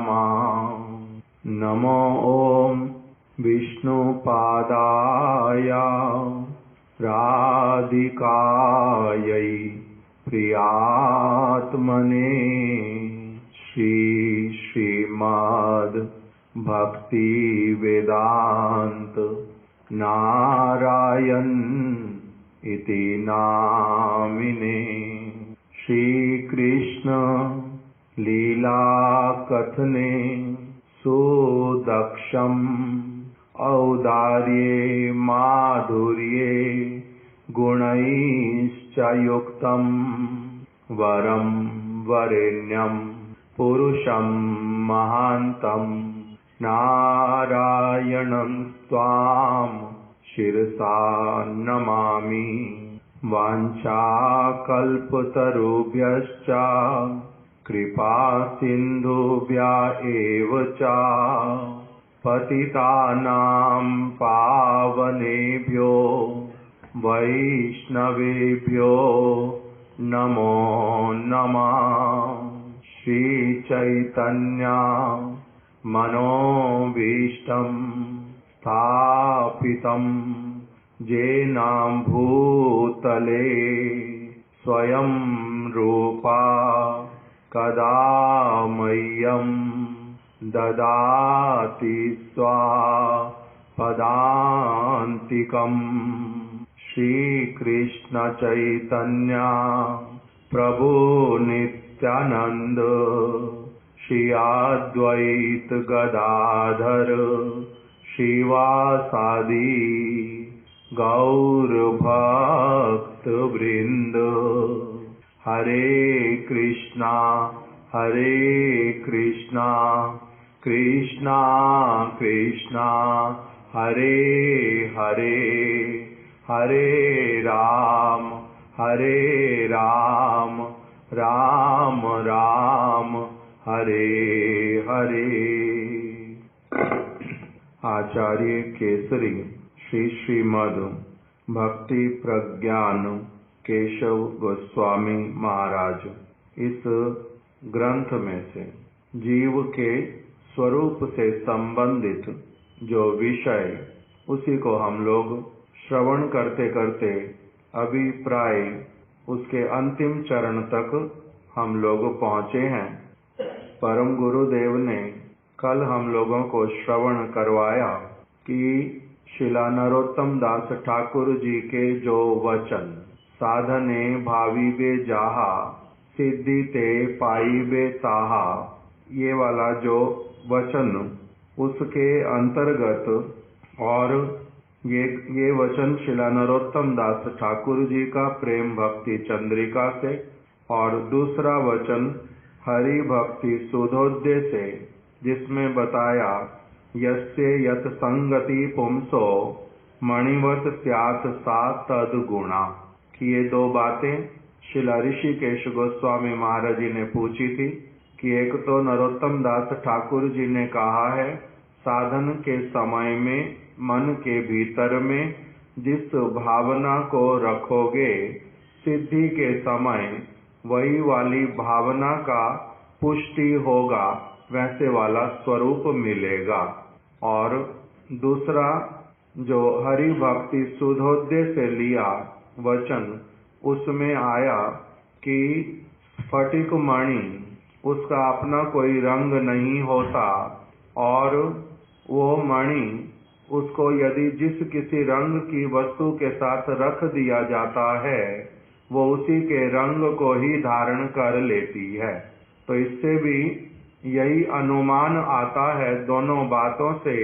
नमः। नमो ॐ विष्णुपादाय राधिकायै प्रियात्मने श्रीमद् भक्ति वेदांत नारायण इति नामिने। श्री कृष्ण लीला कथने सुदक्षम् औदार्ये माधुर्ये गुणैश्च युक्तं वरं वरेण्यं पुरुषं महान्तं नारायणं त्वां शिरसा नमामि। वाञ्छाकल्पतरुभ्यश्च कृपा सिन्धुभ्य एव च पतितानां पावनेभ्यो वैष्णवेभ्यो नमो नमः। श्रीचैतन्य मनोभीष्टं स्थापितं येन भूतले स्वयं रूपा कदा मह्यं ददाति स्वापदान्तिकम्। श्रीकृष्ण चैतन्य प्रभु नित्यानंद श्री अद्वैत गदाधर श्रीवासादि गौर भक्त वृंद। हरे कृष्णा कृष्णा कृष्णा हरे हरे, हरे राम राम राम हरे हरे। आचार्य केसरी श्री श्रीमद् भक्ति प्रज्ञान केशव गोस्वामी महाराज इस ग्रंथ में से जीव के स्वरूप से संबंधित जो विषय उसी को हम लोग श्रवण करते करते अभी प्राय उसके अंतिम चरण तक हम लोग पहुँचे हैं। परम गुरुदेव ने कल हम लोगों को श्रवण करवाया कि शिला नरोत्तम दास ठाकुर जी के जो वचन साधने भावीबे जाहा सिद्धि ते पाईबे ताहा, ये वाला जो वचन उसके अंतर्गत, और ये वचन शिला नरोत्तम दास ठाकुर जी का प्रेम भक्ति चंद्रिका से, और दूसरा वचन हरि भक्ति सुधोदय से, जिसमें बताया यस्य यत संगति पुंसो मणिवत स्यात् सा तद गुणा, कि ये दो बातें शिला ऋषिकेश गोस्वामी महाराज जी ने पूछी थी कि एक तो नरोत्तम दास ठाकुर जी ने कहा है साधन के समय में मन के भीतर में जिस भावना को रखोगे सिद्धि के समय वही वाली भावना का पुष्टि होगा, वैसे वाला स्वरूप मिलेगा। और दूसरा जो हरि भक्ति सुधोदय से लिया वचन, उसमें आया कि स्फटिक मणि उसका अपना कोई रंग नहीं होता, और वो मणि उसको यदि जिस किसी रंग की वस्तु के साथ रख दिया जाता है वो उसी के रंग को ही धारण कर लेती है। तो इससे भी यही अनुमान आता है दोनों बातों से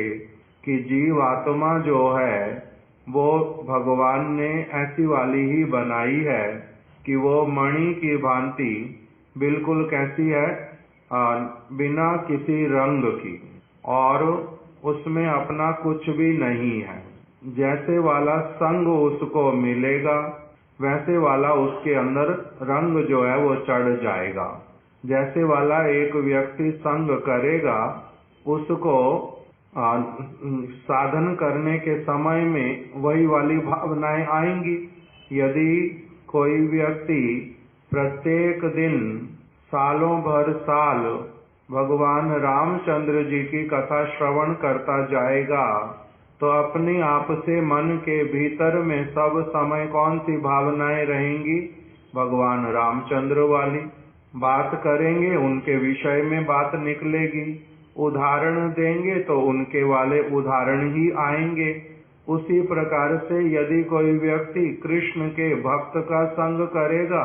कि जीवात्मा जो है वो भगवान ने ऐसी वाली ही बनाई है कि वो मणि की भांति बिल्कुल कैसी है, बिना किसी रंग की, और उसमें अपना कुछ भी नहीं है। जैसे वाला संग उसको मिलेगा वैसे वाला उसके अंदर रंग जो है वो चढ़ जाएगा। जैसे वाला एक व्यक्ति संग करेगा उसको साधन करने के समय में वही वाली भावनाएं आएंगी। यदि कोई व्यक्ति प्रत्येक दिन सालों भर साल भगवान रामचंद्र जी की कथा श्रवण करता जाएगा तो अपने आप से मन के भीतर में सब समय कौन सी भावनाएं रहेंगी? भगवान रामचंद्र वाली। बात करेंगे उनके विषय में बात निकलेगी, उदाहरण देंगे तो उनके वाले उदाहरण ही आएंगे। उसी प्रकार से यदि कोई व्यक्ति कृष्ण के भक्त का संग करेगा,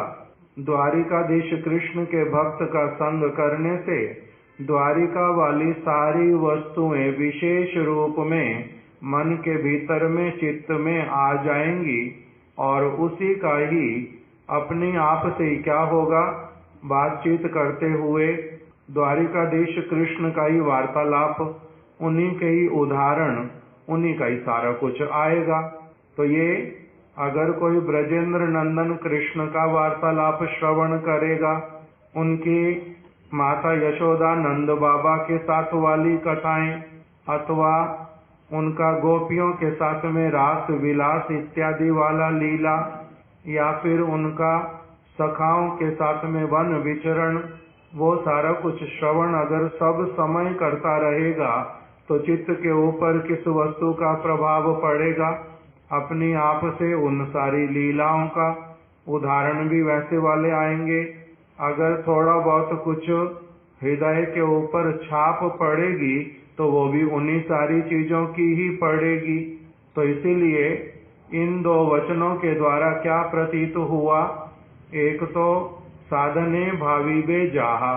द्वारिकाधीश कृष्ण के भक्त का संग करने से द्वारिका वाली सारी वस्तुएं विशेष रूप में मन के भीतर में चित्त में आ जाएंगी और उसी का ही अपने आप से क्या होगा, बातचीत करते हुए द्वारिकाधीश कृष्ण का ही वार्तालाप, उन्हीं के ही उदाहरण, उन्हीं का ही सारा कुछ आएगा। तो ये अगर कोई ब्रजेंद्र नंदन कृष्ण का वार्तालाप श्रवण करेगा, उनकी माता यशोदा नंद बाबा के साथ वाली कथाएं अथवा उनका गोपियों के साथ में रास विलास इत्यादि वाला लीला, या फिर उनका सखाओं के साथ में वन विचरण, वो सारा कुछ श्रवण अगर सब समय करता रहेगा तो चित्त के ऊपर किस वस्तु का प्रभाव पड़ेगा? अपने आप से उन सारी लीलाओं का उदाहरण भी वैसे वाले आएंगे। अगर थोड़ा बहुत कुछ हृदय के ऊपर छाप पड़ेगी तो वो भी उन्हीं सारी चीजों की ही पड़ेगी। तो इसीलिए इन दो वचनों के द्वारा क्या प्रतीत हुआ? एक तो साधने भाविबे जाहा,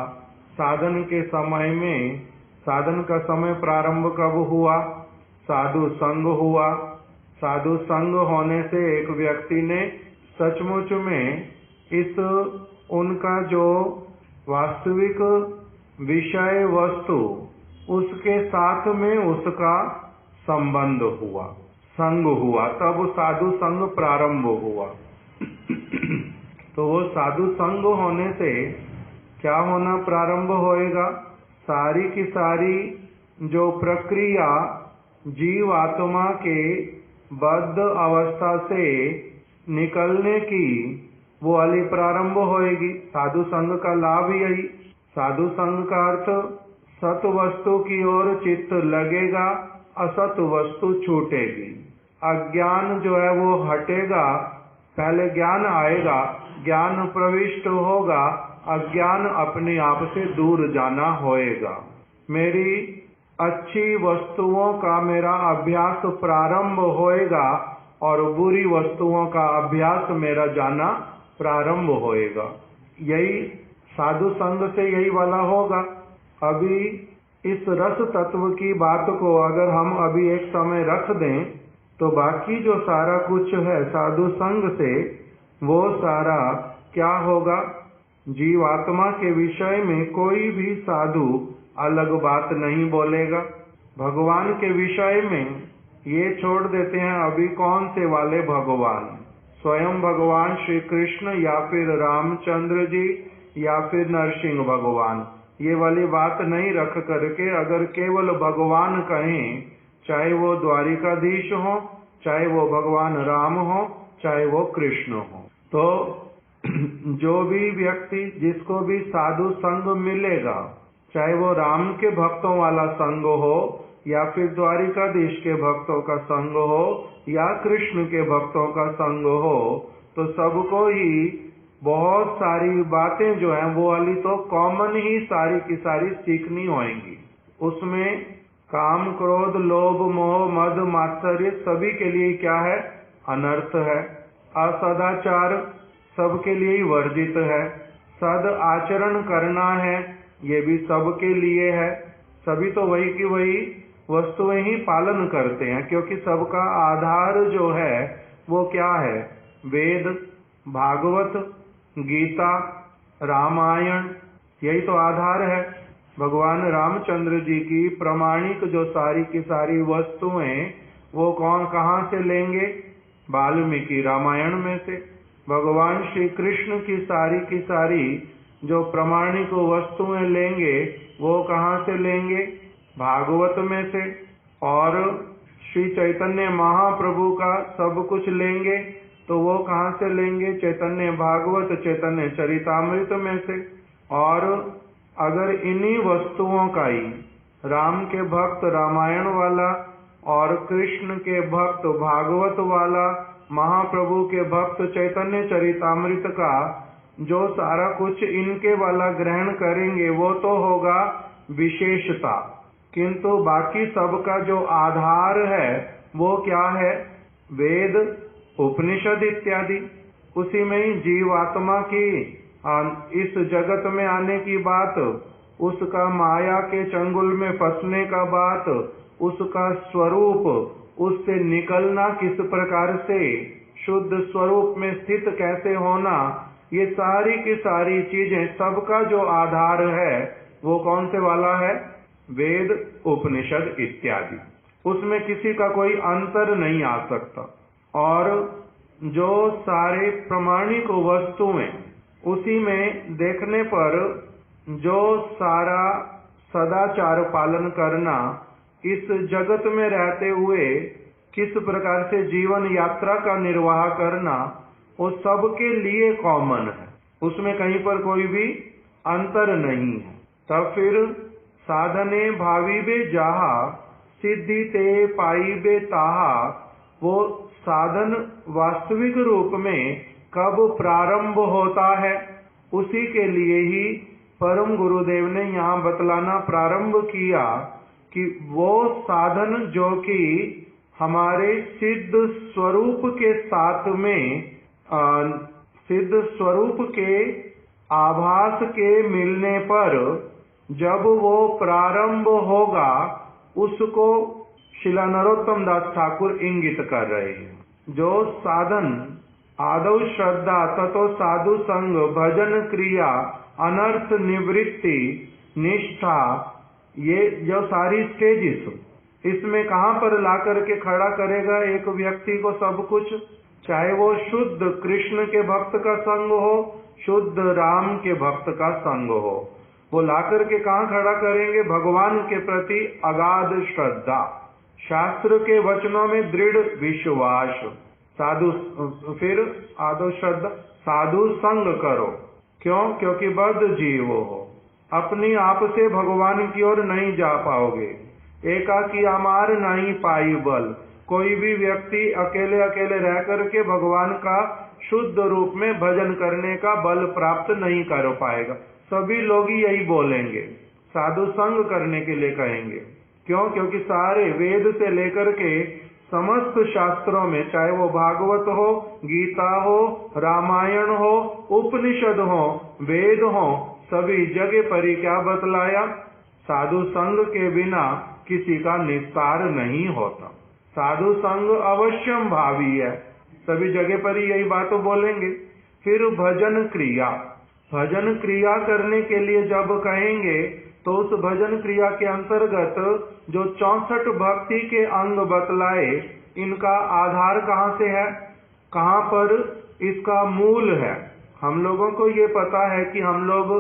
साधन के समय में, साधन का समय प्रारंभ कब हुआ? साधु संग हुआ। साधु संग होने से एक व्यक्ति ने सचमुच में इस उनका जो वास्तविक विषय वस्तु उसके साथ में उसका संबंध हुआ, संग हुआ, तब साधु संग प्रारंभ हुआ। तो वो साधु संग होने से क्या होना प्रारंभ होएगा? सारी की सारी जो प्रक्रिया जीव आत्मा के बद्ध अवस्था से निकलने की वो वाली प्रारंभ होएगी। साधु संग का लाभ यही। साधु संग का अर्थ सत वस्तु की ओर चित्त लगेगा, असत वस्तु छूटेगी। अज्ञान जो है वो हटेगा, पहले ज्ञान आएगा, ज्ञान प्रविष्ट होगा, अज्ञान अपने आप से दूर जाना होएगा। मेरी अच्छी वस्तुओं का मेरा अभ्यास प्रारंभ होएगा और बुरी वस्तुओं का अभ्यास मेरा जाना प्रारंभ होएगा। यही साधु संग से यही वाला होगा। अभी इस रस तत्व की बात को अगर हम अभी एक समय रख दें तो बाकी जो सारा कुछ है साधु संग से, वो सारा क्या होगा? जीवात्मा के विषय में कोई भी साधु अलग बात नहीं बोलेगा। भगवान के विषय में ये छोड़ देते हैं अभी कौन से वाले भगवान, स्वयं भगवान श्री कृष्ण या फिर रामचंद्र जी या फिर नरसिंह भगवान, ये वाली बात नहीं रख करके अगर केवल भगवान कहें, चाहे वो द्वारिकाधीश हो, चाहे वो भगवान राम हो, चाहे वो कृष्ण हो, तो जो भी व्यक्ति जिसको भी साधु संग मिलेगा, चाहे वो राम के भक्तों वाला संग हो या फिर द्वारिकाधीश के भक्तों का संग हो या कृष्ण के भक्तों का संग हो, तो सबको ही बहुत सारी बातें जो हैं वो वाली तो कॉमन ही सारी की सारी सीखनी होंगी। उसमें काम क्रोध लोभ मोह मद मात्सर्य सभी के लिए क्या है? अनर्थ है। असदाचार सबके लिए ही वर्जित है। सद आचरण करना है, ये भी सबके लिए है। सभी तो वही की वही वस्तुएं ही पालन करते हैं, क्योंकि सबका आधार जो है वो क्या है? वेद, भागवत, गीता, रामायण, यही तो आधार है। भगवान रामचंद्र जी की प्रमाणिक जो सारी की सारी वस्तुएं वो कौन कहाँ से लेंगे? वाल्मीकि रामायण में से। भगवान श्री कृष्ण की सारी जो प्रमाणिक वस्तुएं लेंगे वो कहाँ से लेंगे? भागवत में से। और श्री चैतन्य महाप्रभु का सब कुछ लेंगे तो वो कहाँ से लेंगे? चैतन्य भागवत, चैतन्य चरितामृत में से। और अगर इन्हीं वस्तुओं का ही राम के भक्त रामायण वाला और कृष्ण के भक्त भागवत वाला, महाप्रभु के भक्त चैतन्य चरितामृत का जो सारा कुछ इनके वाला ग्रहण करेंगे वो तो होगा विशेषता, किंतु बाकी सबका जो आधार है वो क्या है? वेद, उपनिषद इत्यादि। उसी में ही जीवात्मा की इस जगत में आने की बात, उसका माया के चंगुल में फंसने का बात, उसका स्वरूप, उससे निकलना किस प्रकार से, शुद्ध स्वरूप में स्थित कैसे होना, ये सारी की सारी चीजें, सबका जो आधार है वो कौन से वाला है? वेद, उपनिषद इत्यादि। उसमें किसी का कोई अंतर नहीं आ सकता। और जो सारे प्रमाणिक वस्तुएं, उसी में देखने पर जो सारा सदाचार पालन करना, इस जगत में रहते हुए किस प्रकार से जीवन यात्रा का निर्वाह करना, वो सबके लिए कॉमन है, उसमें कहीं पर कोई भी अंतर नहीं है। तब फिर साधने भावीबे जाहा, सिद्धि ते पाईबे ताहा, वो साधन वास्तविक रूप में कब प्रारंभ होता है, उसी के लिए ही परम गुरुदेव ने यहाँ बतलाना प्रारंभ किया कि वो साधन जो कि हमारे सिद्ध स्वरूप के साथ में, सिद्ध स्वरूप के आभास के मिलने पर जब वो प्रारंभ होगा, उसको शिला नरोत्तम दास ठाकुर इंगित कर रहे हैं। जो साधन आदौ श्रद्धा, ततो साधु संग, भजन क्रिया, अनर्थ निवृत्ति, निष्ठा, ये जो सारी स्टेजेस, इसमें कहाँ पर ला करके खड़ा करेगा एक व्यक्ति को सब कुछ? चाहे वो शुद्ध कृष्ण के भक्त का संग हो, शुद्ध राम के भक्त का संग हो, वो ला करके कहाँ खड़ा करेंगे? भगवान के प्रति अगाध श्रद्धा, शास्त्र के वचनों में दृढ़ विश्वास, साधु, फिर आदो श्रद्धा, साधु संग करो। क्यों? क्योंकि बद्ध जीव हो, अपनी आप से भगवान की ओर नहीं जा पाओगे। एकाकी अमार नहीं पाई बल, कोई भी व्यक्ति अकेले अकेले रह करके भगवान का शुद्ध रूप में भजन करने का बल प्राप्त नहीं कर पाएगा। सभी लोग ही यही बोलेंगे, साधु संग करने के लिए कहेंगे। क्यों? क्योंकि सारे वेद से लेकर के समस्त शास्त्रों में, चाहे वो भागवत हो, गीता हो, रामायण हो, उपनिषद हो, वेद हो, सभी जगह पर ही क्या बतलाया? साधु संग के बिना किसी का निस्तार नहीं होता। साधु संग अवश्यम भावी है, सभी जगह पर ही यही बात बोलेंगे। फिर भजन क्रिया, भजन क्रिया करने के लिए जब कहेंगे तो उस भजन क्रिया के अंतर्गत जो 64 भक्ति के अंग बतलाए, इनका आधार कहाँ से है, कहाँ पर इसका मूल है? हम लोगों को ये पता है कि हम लोग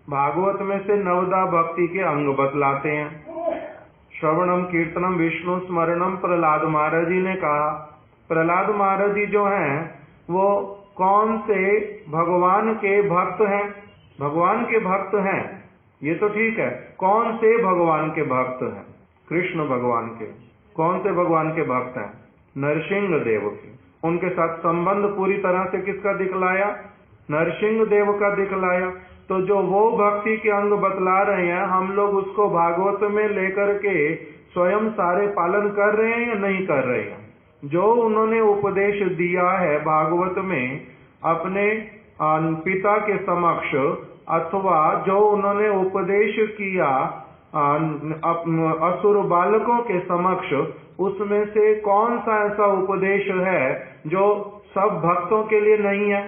भागवत में से 9 भक्ति के अंग बतलाते हैं। श्रवणम, कीर्तनम, विष्णु स्मरणम। प्रहलाद महाराज जी ने कहा, प्रहलाद महाराज जी जो हैं वो कौन से भगवान के भक्त हैं? भगवान के भक्त हैं, ये तो ठीक है। कौन से भगवान के भक्त हैं? कृष्ण भगवान के। कौन से भगवान के भक्त हैं? नरसिंह देव के। उनके साथ संबंध पूरी तरह से किसका दिखलाया? नरसिंह देव का दिखलाया। तो जो वो भक्ति के अंग बतला रहे हैं, हम लोग उसको भागवत में लेकर के स्वयं सारे पालन कर रहे हैं या नहीं कर रहे हैं? जो उन्होंने उपदेश दिया है भागवत में अपने पिता के समक्ष, अथवा जो उन्होंने उपदेश किया असुर बालकों के समक्ष, उसमें से कौन सा ऐसा उपदेश है जो सब भक्तों के लिए नहीं है?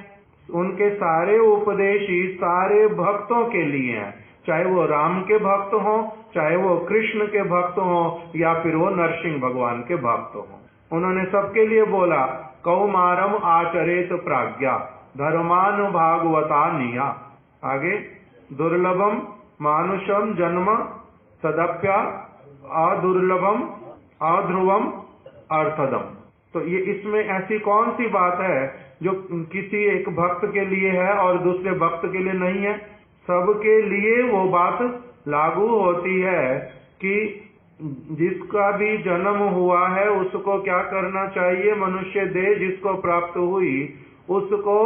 उनके सारे उपदेश ही सारे भक्तों के लिए हैं, चाहे वो राम के भक्त हो, चाहे वो कृष्ण के भक्त हो, या फिर वो नरसिंह भगवान के भक्त हो। उन्होंने सबके लिए बोला, कौमारम आचरेत प्राज्ञा धर्मान भागवता निया। आगे, दुर्लभम मानुषम जन्म सदप्या अदुर्लभम अध्रुवम अर्थदम। तो ये इसमें ऐसी कौन सी बात है जो किसी एक भक्त के लिए है और दूसरे भक्त के लिए नहीं है? सबके लिए वो बात लागू होती है कि जिसका भी जन्म हुआ है उसको क्या करना चाहिए। मनुष्य देह जिसको प्राप्त हुई उसको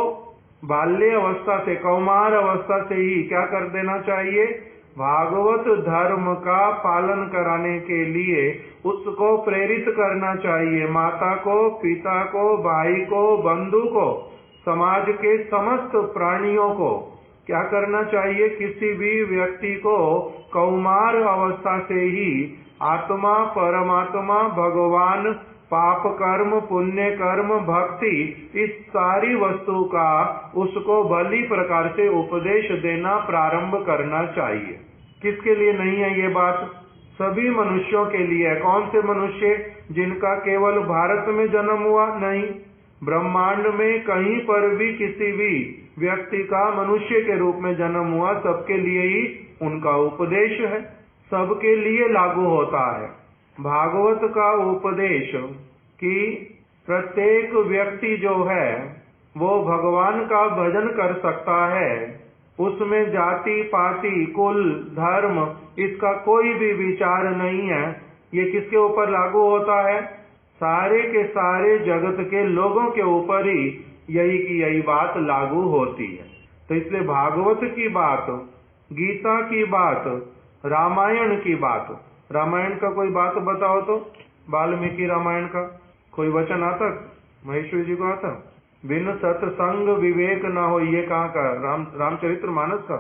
बाल्य अवस्था से, कौमार अवस्था से ही क्या कर देना चाहिए, भागवत धर्म का पालन कराने के लिए उसको प्रेरित करना चाहिए। माता को, पिता को, भाई को, बंधु को, समाज के समस्त प्राणियों को क्या करना चाहिए, किसी भी व्यक्ति को कौमार अवस्था से ही आत्मा, परमात्मा, भगवान, पाप कर्म, पुण्य कर्म, भक्ति, इस सारी वस्तु का उसको भली प्रकार से उपदेश देना प्रारंभ करना चाहिए। किसके लिए नहीं है ये बात? सभी मनुष्यों के लिए है। कौन से मनुष्य? जिनका केवल भारत में जन्म हुआ? नहीं, ब्रह्मांड में कहीं पर भी किसी भी व्यक्ति का मनुष्य के रूप में जन्म हुआ, सबके लिए ही उनका उपदेश है, सबके लिए लागू होता है। भागवत का उपदेश कि प्रत्येक व्यक्ति जो है वो भगवान का भजन कर सकता है, उसमें जाति पाति कुल धर्म इसका कोई भी विचार नहीं है। ये किसके ऊपर लागू होता है? सारे के सारे जगत के लोगों के ऊपर ही यही की यही बात लागू होती है। तो इसलिए भागवत की बात, गीता की बात, रामायण की बात, रामायण का कोई बात बताओ तो, वाल्मीकि रामायण का कोई वचन आता? महेश्वरी जी को आता? बिन सत्संग विवेक न हो, ये कहाँ का? रामचरित्र मानस का,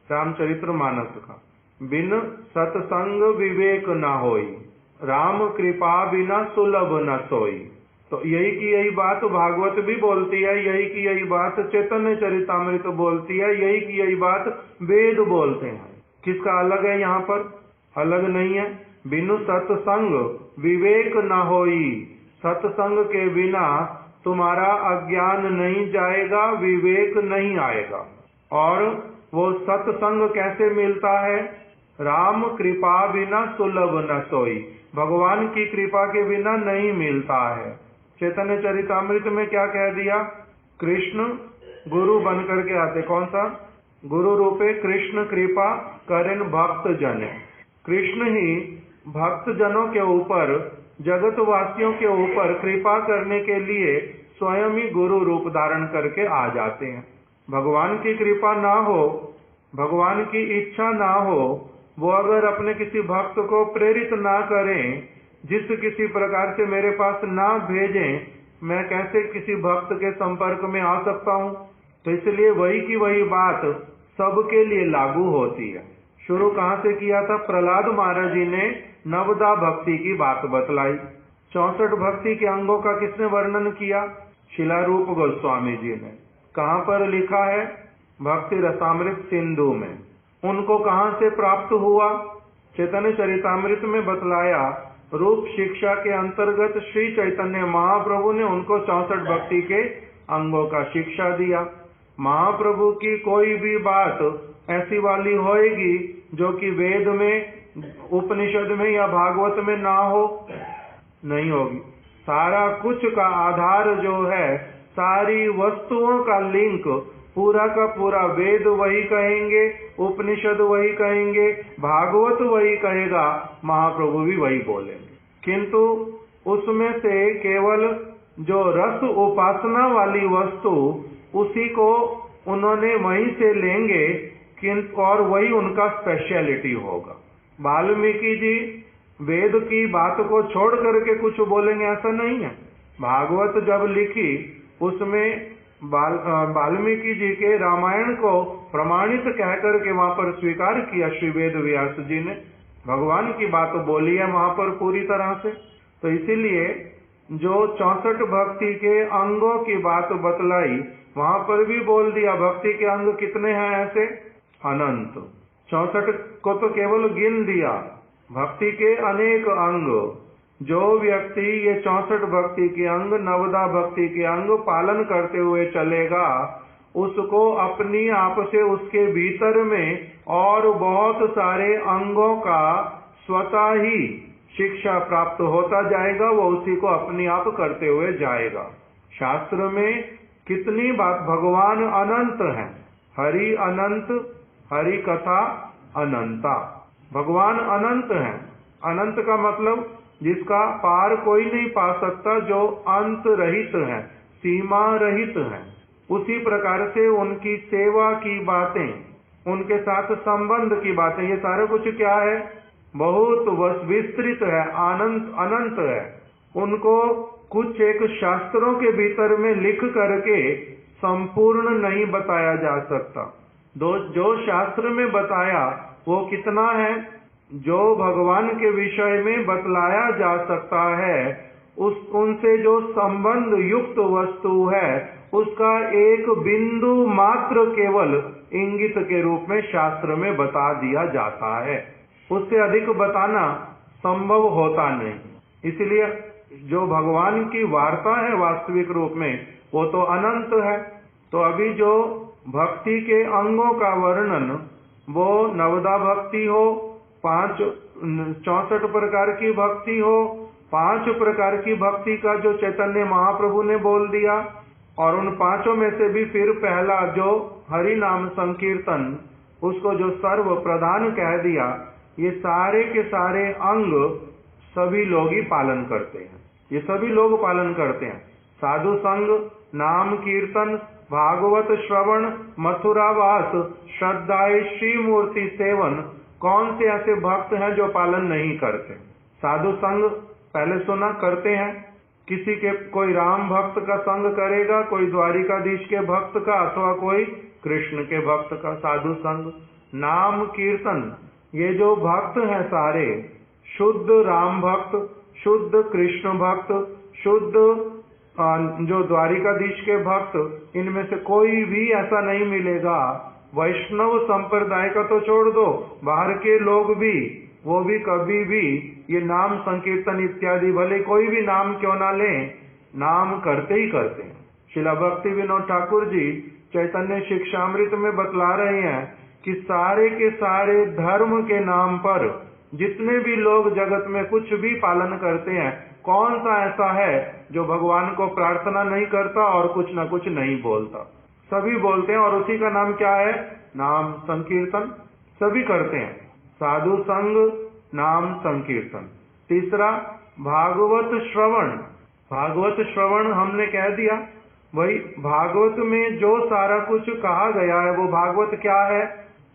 रामचरित्र मानस का। बिन सत्संग विवेक न होई, राम कृपा बिना सुलभ न सोई। तो यही की यही बात भागवत भी बोलती है, यही की यही बात चैतन्य चरितामृत बोलती है, यही की यही बात वेद बोलते हैं। किसका अलग है यहाँ पर? अलग नहीं है। बिनु सत्संग विवेक न होई, सत्संग के बिना तुम्हारा अज्ञान नहीं जाएगा, विवेक नहीं आएगा। और वो सत्संग कैसे मिलता है? राम कृपा बिना सुलभ न सोई, भगवान की कृपा के बिना नहीं मिलता है। चैतन्य चरितामृत में क्या कह दिया? कृष्ण गुरु बन करके आते। कौन सा? गुरु रूपे कृष्ण कृपा करें भक्त जन। कृष्ण ही भक्त जनों के ऊपर, जगतवासियों के ऊपर कृपा करने के लिए स्वयं ही गुरु रूप धारण करके आ जाते हैं। भगवान की कृपा ना हो, भगवान की इच्छा ना हो, वो अगर अपने किसी भक्त को प्रेरित ना करें, जिस किसी प्रकार से मेरे पास ना भेजें, मैं कैसे किसी भक्त के संपर्क में आ सकता हूँ? तो इसलिए वही की वही बात सबके लिए लागू होती है। शुरू कहाँ से किया था? प्रहलाद महाराज जी ने नवदा भक्ति की बात बतलाई। 64 भक्ति के अंगों का किसने वर्णन किया? शिलारूप गोस्वामी जी ने। कहाँ पर लिखा है? भक्ति रसामृत सिंधु में। उनको कहाँ से प्राप्त हुआ? चैतन्य चरितामृत में बतलाया। रूप शिक्षा के अंतर्गत श्री चैतन्य महाप्रभु ने उनको 64 भक्ति के अंगों का शिक्षा दिया। महाप्रभु की कोई भी बात ऐसी वाली होएगी जो कि वेद में, उपनिषद में या भागवत में ना हो, नहीं होगी। सारा कुछ का आधार जो है, सारी वस्तुओं का लिंक पूरा का पूरा वेद वही कहेंगे, उपनिषद वही कहेंगे, भागवत वही कहेगा, महाप्रभु भी वही बोलेंगे। किंतु उसमें से केवल जो रस उपासना वाली वस्तु, उसी को उन्होंने वहीं से लेंगे, किंतु और वही उनका स्पेशलिटी होगा। वाल्मीकि जी वेद की बात को छोड़ करके कुछ बोलेंगे ऐसा नहीं है। भागवत जब लिखी उसमें वाल्मीकि जी के रामायण को प्रमाणित कह करके वहां पर स्वीकार किया श्री वेद व्यास जी ने, भगवान की बात बोली है वहां पर पूरी तरह से। तो इसीलिए जो 64 भक्ति के अंगों की बात बतलाई, वहां पर भी बोल दिया भक्ति के अंग कितने हैं ऐसे? अनंत। 64 को तो केवल गिन दिया, भक्ति के अनेक अंग। जो व्यक्ति ये 64 भक्ति के अंग, नवदा भक्ति के अंग पालन करते हुए चलेगा, उसको अपनी आप से उसके भीतर में और बहुत सारे अंगों का स्वतः ही शिक्षा प्राप्त होता जाएगा, वो उसी को अपनी आप करते हुए जाएगा। शास्त्र में कितनी बात, भगवान अनंत है, हरि अनंत, हरि कथा अनंता। भगवान अनंत हैं। अनंत का मतलब जिसका पार कोई नहीं पा सकता, जो अंत रहित है, सीमा रहित है। उसी प्रकार से उनकी सेवा की बातें, उनके साथ संबंध की बातें, ये सारा कुछ क्या है? बहुत विस्तृत है, आनंद अनंत है। उनको कुछ एक शास्त्रों के भीतर में लिख करके संपूर्ण नहीं बताया जा सकता। जो शास्त्र में बताया वो कितना है? जो भगवान के विषय में बतलाया जा सकता है, उनसे जो संबंध युक्त वस्तु है, उसका एक बिंदु मात्र केवल इंगित के रूप में शास्त्र में बता दिया जाता है। उससे अधिक बताना संभव होता नहीं। इसलिए जो भगवान की वार्ता है वास्तविक रूप में, वो तो अनंत है। तो अभी जो भक्ति के अंगों का वर्णन, वो नवदा भक्ति हो, 64 प्रकार की भक्ति हो, 5 प्रकार की भक्ति का जो चैतन्य महाप्रभु ने बोल दिया, और उन 5 में से भी फिर पहला जो हरि नाम संकीर्तन, उसको जो सर्व प्रधान कह दिया, ये सारे के सारे अंग सभी लोग ही पालन करते हैं। ये सभी लोग पालन करते हैं। साधु संग, नाम कीर्तन, भागवत श्रवण, मथुरावास, श्रद्धाए श्री मूर्ति सेवन, कौन से ऐसे भक्त हैं जो पालन नहीं करते? साधु संग पहले सुना करते हैं। किसी के कोई राम भक्त का संग करेगा, कोई द्वारिकाधीश के भक्त का, अथवा कोई कृष्ण के भक्त का साधु संग। नाम कीर्तन, ये जो भक्त हैं सारे, शुद्ध राम भक्त, शुद्ध कृष्ण भक्त, शुद्ध जो द्वारिकाधीश के भक्त, इनमें से कोई भी ऐसा नहीं मिलेगा। वैष्णव संप्रदाय का तो छोड़ दो, बाहर के लोग भी, वो भी कभी भी ये नाम संकीर्तन इत्यादि, भले कोई भी नाम क्यों ना लें, नाम करते ही करते हैं। श्रील भक्ति विनोद ठाकुर जी चैतन्य शिक्षामृत में बतला रहे हैं कि सारे के सारे धर्म के नाम पर जितने भी लोग जगत में कुछ भी पालन करते हैं, कौन सा ऐसा है जो भगवान को प्रार्थना नहीं करता और कुछ न कुछ नहीं बोलता? सभी बोलते हैं, और उसी का नाम क्या है? नाम संकीर्तन। सभी करते हैं, साधु संग, नाम संकीर्तन। तीसरा भागवत श्रवण। भागवत श्रवण हमने कह दिया, वही भागवत में जो सारा कुछ कहा गया है, वो भागवत क्या है?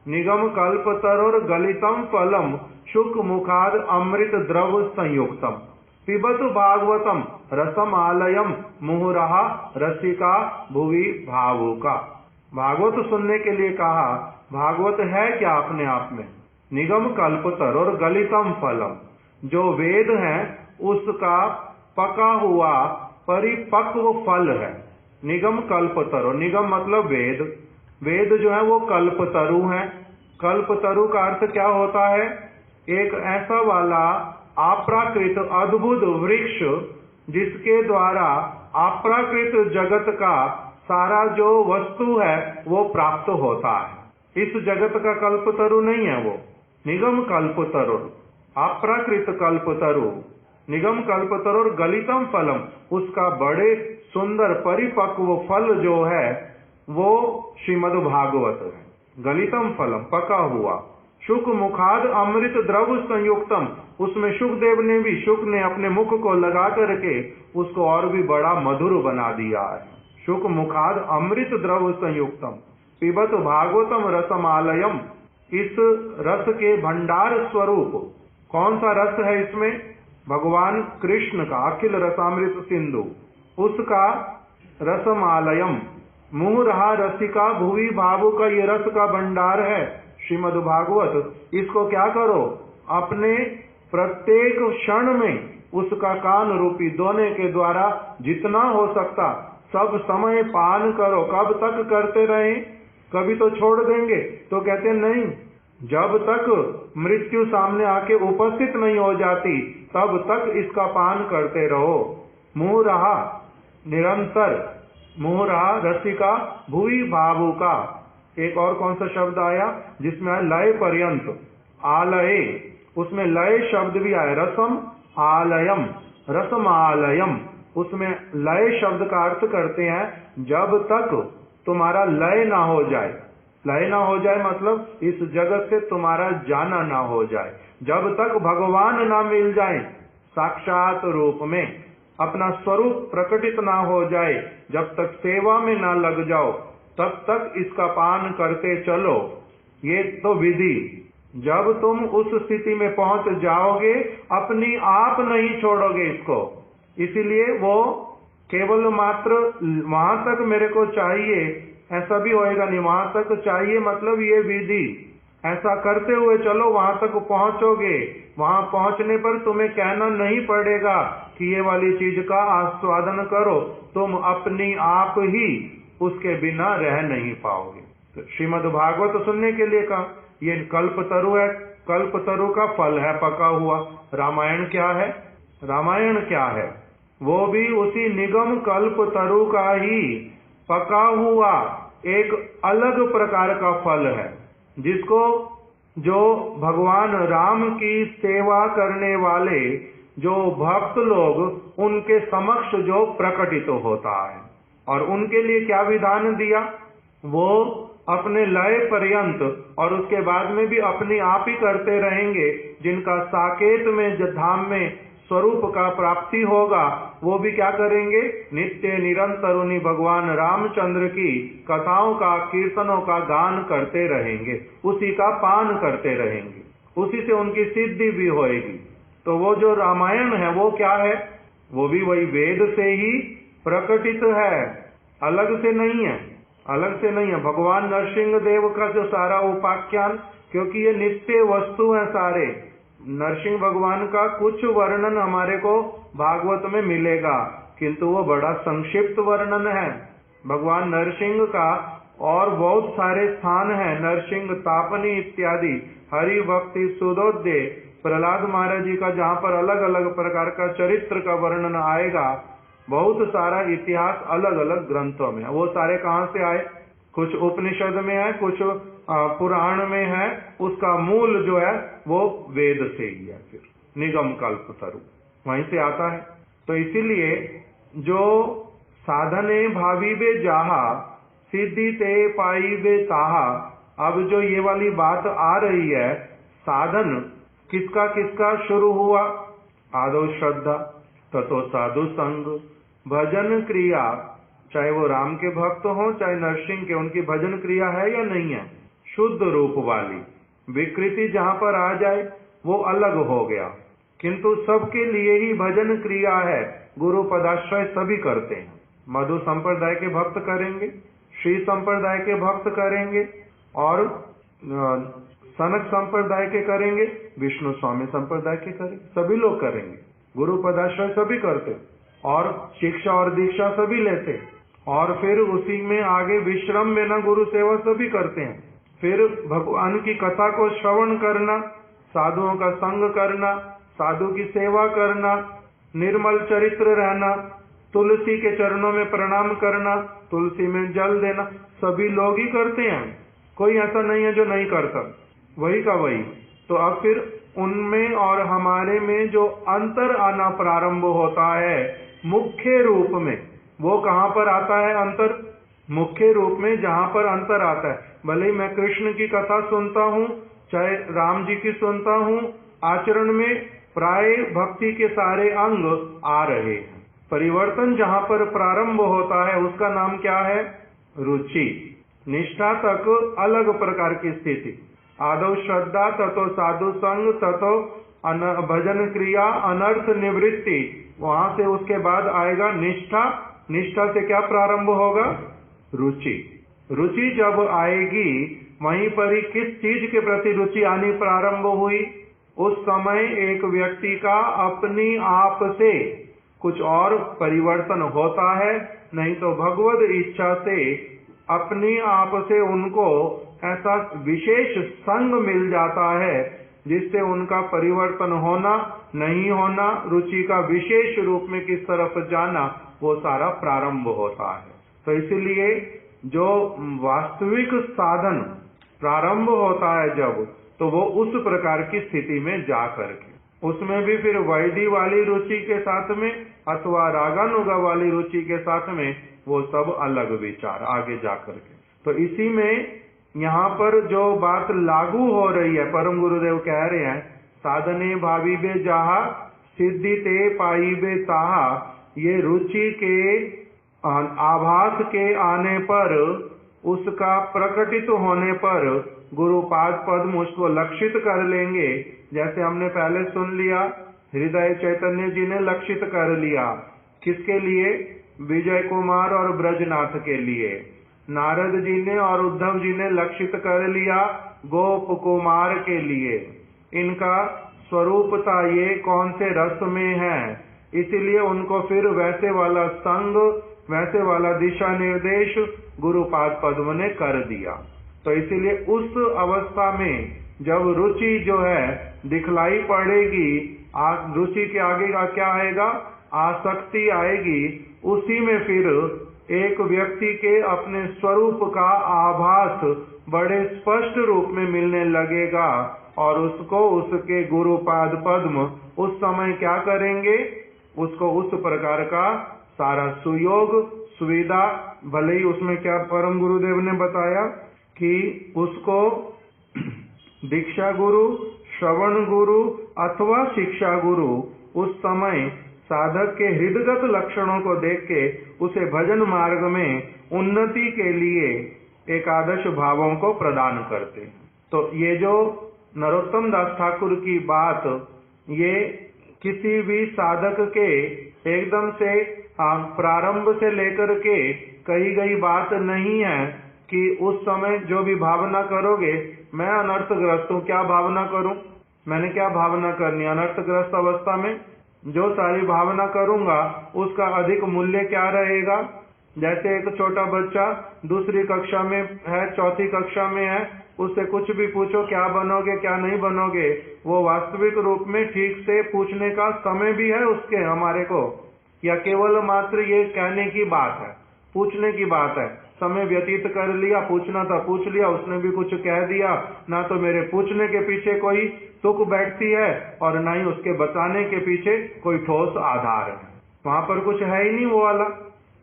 निगम कल्प तरोर गलितम फलम शुक मुखाद अमृत द्रव संयुक्तम पिबत भागवतम रसम आलयम मुहुरहा रसिका भुवि भावुका। भागवत सुनने के लिए कहा। भागवत है क्या अपने आप में? निगम कल्पतर और गलितम फलम, जो वेद है उसका पका हुआ परिपक्व फल है। निगम कल्पतरु, निगम मतलब वेद, वेद जो है वो कल्पतरु है। कल्पतरु का अर्थ क्या होता है? एक ऐसा वाला अप्राकृत अद्भुत वृक्ष जिसके द्वारा अप्राकृत जगत का सारा जो वस्तु है वो प्राप्त होता है। इस जगत का कल्पतरु नहीं है वो, निगम कल्पतरु, अप्राकृत कल्पतरु, निगम कल्पतरु और गलितम फलम, उसका बड़े सुंदर परिपक्व फल जो है वो श्रीमद् भागवत है। गलितम फलम, पका हुआ। शुक मुखाद अमृत द्रव संयुक्तम, उसमें शुकदेव ने भी, शुक ने अपने मुख को लगा करके उसको और भी बड़ा मधुर बना दिया है। शुक मुखाद अमृत द्रव संयुक्तम पिबत भागवतम रसमालयम, इस रस के भंडार स्वरूप। कौन सा रस है इसमें? भगवान कृष्ण का अखिल रसामृत सिंधु, उसका रसमालयम। मुँह रहा रसिका भुवि भावु का ये रस का भंडार है श्रीमद् भागवत। इसको क्या करो? अपने प्रत्येक क्षण में उसका कान रूपी दोने के द्वारा जितना हो सकता सब समय पान करो। कब तक करते रहे? कभी तो छोड़ देंगे, तो कहते नहीं, जब तक मृत्यु सामने आके उपस्थित नहीं हो जाती तब तक इसका पान करते रहो। मुँह रहा निरंतर, मुँह रहा रसिका भुवि भावु का। एक और कौन सा शब्द आया जिसमें आया लय पर्यंत, आलये, उसमें लय शब्द भी आया। रसम आलयम, रसम आलयम, उसमें लय शब्द का अर्थ करते हैं जब तक तुम्हारा लय ना हो जाए। लय ना हो जाए मतलब इस जगत से तुम्हारा जाना ना हो जाए। जब तक भगवान ना मिल जाए साक्षात रूप में, अपना स्वरूप प्रकटित ना हो जाए, जब तक सेवा में ना लग जाओ, तब तक इसका पान करते चलो। ये तो विधि। जब तुम उस स्थिति में पहुंच जाओगे, अपनी आप नहीं छोड़ोगे इसको। इसीलिए वो केवल मात्र वहां तक मेरे को चाहिए ऐसा भी होएगा नहीं। वहां तक चाहिए मतलब ये विधि, ऐसा करते हुए चलो, वहां तक पहुंचोगे। वहां पहुंचने पर तुम्हें कहना नहीं पड़ेगा कि ये वाली चीज का आस्वादन करो, तुम अपनी आप ही उसके बिना रह नहीं पाओगे। तो श्रीमद् भागवत सुनने के लिए कहा, ये कल्पतरु है, कल्पतरु का फल है पका हुआ। रामायण क्या है? रामायण क्या है? वो भी उसी निगम कल्पतरु का ही पका हुआ एक अलग प्रकार का फल है, जिसको जो भगवान राम की सेवा करने वाले जो भक्त लोग उनके समक्ष जो प्रकटित होता है। और उनके लिए क्या विधान दिया? वो अपने लय पर्यंत और उसके बाद में भी अपनी आप ही करते रहेंगे। जिनका साकेत में धाम में स्वरूप का प्राप्ति होगा, वो भी क्या करेंगे? नित्य निरंतर उन्हीं भगवान रामचंद्र की कथाओं का, कीर्तनों का गान करते रहेंगे, उसी का पान करते रहेंगे, उसी से उनकी सिद्धि भी होएगी। तो वो जो रामायण है वो क्या है? वो भी वही वेद से ही प्रकटित है, अलग से नहीं है, अलग से नहीं है। भगवान नरसिंह देव का जो सारा उपाख्यान, क्योंकि ये नित्य वस्तु है सारे, नरसिंह भगवान का कुछ वर्णन हमारे को भागवत में मिलेगा, किंतु वो बड़ा संक्षिप्त वर्णन है। भगवान नरसिंह का और बहुत सारे स्थान हैं, नरसिंह तापनी इत्यादि, हरि भक्ति सुदोद्य, प्रहलाद महाराज जी का जहाँ पर अलग अलग प्रकार का चरित्र का वर्णन आएगा, बहुत सारा इतिहास अलग अलग ग्रंथों में। वो सारे कहाँ से आए? कुछ उपनिषद में है, कुछ पुराण में है। उसका मूल जो है वो वेद से ही है। फिर निगम कल्पतरु वहीं से आता है। तो इसीलिए जो साधने भावीबे जाहा सिद्धि ते पाईबे ताहा, अब जो ये वाली बात आ रही है, साधन किसका किसका शुरू हुआ? आदो श्रद्धा, ततो साधु संग, भजन क्रिया, चाहे वो राम के भक्त हो चाहे नरसिंह के, उनकी भजन क्रिया है या नहीं है? शुद्ध रूप वाली। विकृति जहाँ पर आ जाए वो अलग हो गया, किंतु सबके लिए ही भजन क्रिया है। गुरु पदाश्रय सभी करते हैं। मधु संप्रदाय के भक्त करेंगे, श्री संप्रदाय के भक्त करेंगे, और सनक संप्रदाय के करेंगे, विष्णु स्वामी संप्रदाय के करेंगे, सभी लोग करेंगे। गुरु पदाश्रय सभी करते और शिक्षा और दीक्षा सभी लेते, और फिर उसी में आगे विश्राम में न गुरु सेवा सभी करते हैं। फिर भगवान की कथा को श्रवण करना, साधुओं का संग करना, साधु की सेवा करना, निर्मल चरित्र रहना, तुलसी के चरणों में प्रणाम करना, तुलसी में जल देना, सभी लोग ही करते हैं। कोई ऐसा नहीं है जो नहीं करता, वही का वही। तो अब फिर उनमें और हमारे में जो अंतर आना प्रारंभ होता है मुख्य रूप में, वो कहाँ पर आता है अंतर? मुख्य रूप में जहाँ पर अंतर आता है, भले ही मैं कृष्ण की कथा सुनता हूँ चाहे राम जी की सुनता हूँ, आचरण में प्राय भक्ति के सारे अंग आ रहे हैं। परिवर्तन जहाँ पर प्रारंभ होता है उसका नाम क्या है? रुचि। निष्ठा तक अलग प्रकार की स्थिति, आदौ श्रद्धा, ततो साधु संग, ततो भजन क्रिया, अनर्थ निवृत्ति, वहां से उसके बाद आएगा निष्ठा। निष्ठा से क्या प्रारंभ होगा? रुचि। रुचि जब आएगी, वहीं पर ही किस चीज के प्रति रुचि आनी प्रारंभ हुई? उस समय एक व्यक्ति का अपनी आप से कुछ और परिवर्तन होता है, नहीं तो भगवद इच्छा से अपनी आप से उनको ऐसा विशेष संग मिल जाता है जिससे उनका परिवर्तन होना नहीं होना, रुचि का विशेष रूप में किस तरफ जाना, वो सारा प्रारंभ होता है। तो इसलिए जो वास्तविक साधन प्रारंभ होता है जब, तो वो उस प्रकार की स्थिति में जा करके, उसमें भी फिर वैदी वाली रुचि के साथ में अथवा रागानुगा वाली रुचि के साथ में, वो सब अलग विचार आगे जा करके। तो इसी में यहाँ पर जो बात लागू हो रही है, परम गुरुदेव कह रहे हैं, साधने भावी बे जहा सिद्धि ते पाई बे ताहा, ये रुचि के आभास के आने पर, उसका प्रकटित होने पर गुरुपाद पद्म उसको लक्षित कर लेंगे। जैसे हमने पहले सुन लिया, हृदय चैतन्य जी ने लक्षित कर लिया। किसके लिए? विजय कुमार और ब्रजनाथ के लिए। नारद जी ने और उद्धव जी ने लक्षित कर लिया गोप कुमार के लिए। इनका स्वरूपता ये कौन से रस में है, इसीलिए उनको फिर वैसे वाला संग, वैसे वाला दिशा निर्देश गुरुपाद पद्म ने कर दिया। तो इसीलिए उस अवस्था में जब रुचि जो है दिखलाई पड़ेगी, रुचि के आगे का क्या आएगा? आसक्ति आएगी। उसी में फिर एक व्यक्ति के अपने स्वरूप का आभास बड़े स्पष्ट रूप में मिलने लगेगा, और उसको उसके गुरुपाद पद्म उस समय क्या करेंगे? उसको उस प्रकार का सारा सुयोग सुविधा, भले ही उसमें क्या परम गुरुदेव ने बताया कि उसको दीक्षा गुरु, श्रवण गुरु अथवा शिक्षा गुरु उस समय साधक के हृदगत लक्षणों को देख के उसे भजन मार्ग में उन्नति के लिए एकादश भावों को प्रदान करते हैं। तो ये जो नरोत्तम दास ठाकुर की बात, ये किसी भी साधक के एकदम से प्रारंभ से लेकर के कही गई बात नहीं है कि उस समय जो भी भावना करोगे, मैं अनर्थग्रस्त हूँ, क्या भावना करूं? मैंने क्या भावना करनी? अनर्थग्रस्त अवस्था में जो सारी भावना करूंगा उसका अधिक मूल्य क्या रहेगा? जैसे एक छोटा बच्चा दूसरी कक्षा में है, चौथी कक्षा में है, उससे कुछ भी पूछो क्या बनोगे क्या नहीं बनोगे, वो वास्तविक रूप में ठीक से पूछने का समय भी है उसके हमारे को, या केवल मात्र ये कहने की बात है, पूछने की बात है? समय व्यतीत कर लिया, पूछना था पूछ लिया, उसने भी कुछ कह दिया, ना तो मेरे पूछने के पीछे कोई तुक बैठती है और ना ही उसके बताने के पीछे कोई ठोस आधार है। वहां पर कुछ है ही नहीं वो वाला।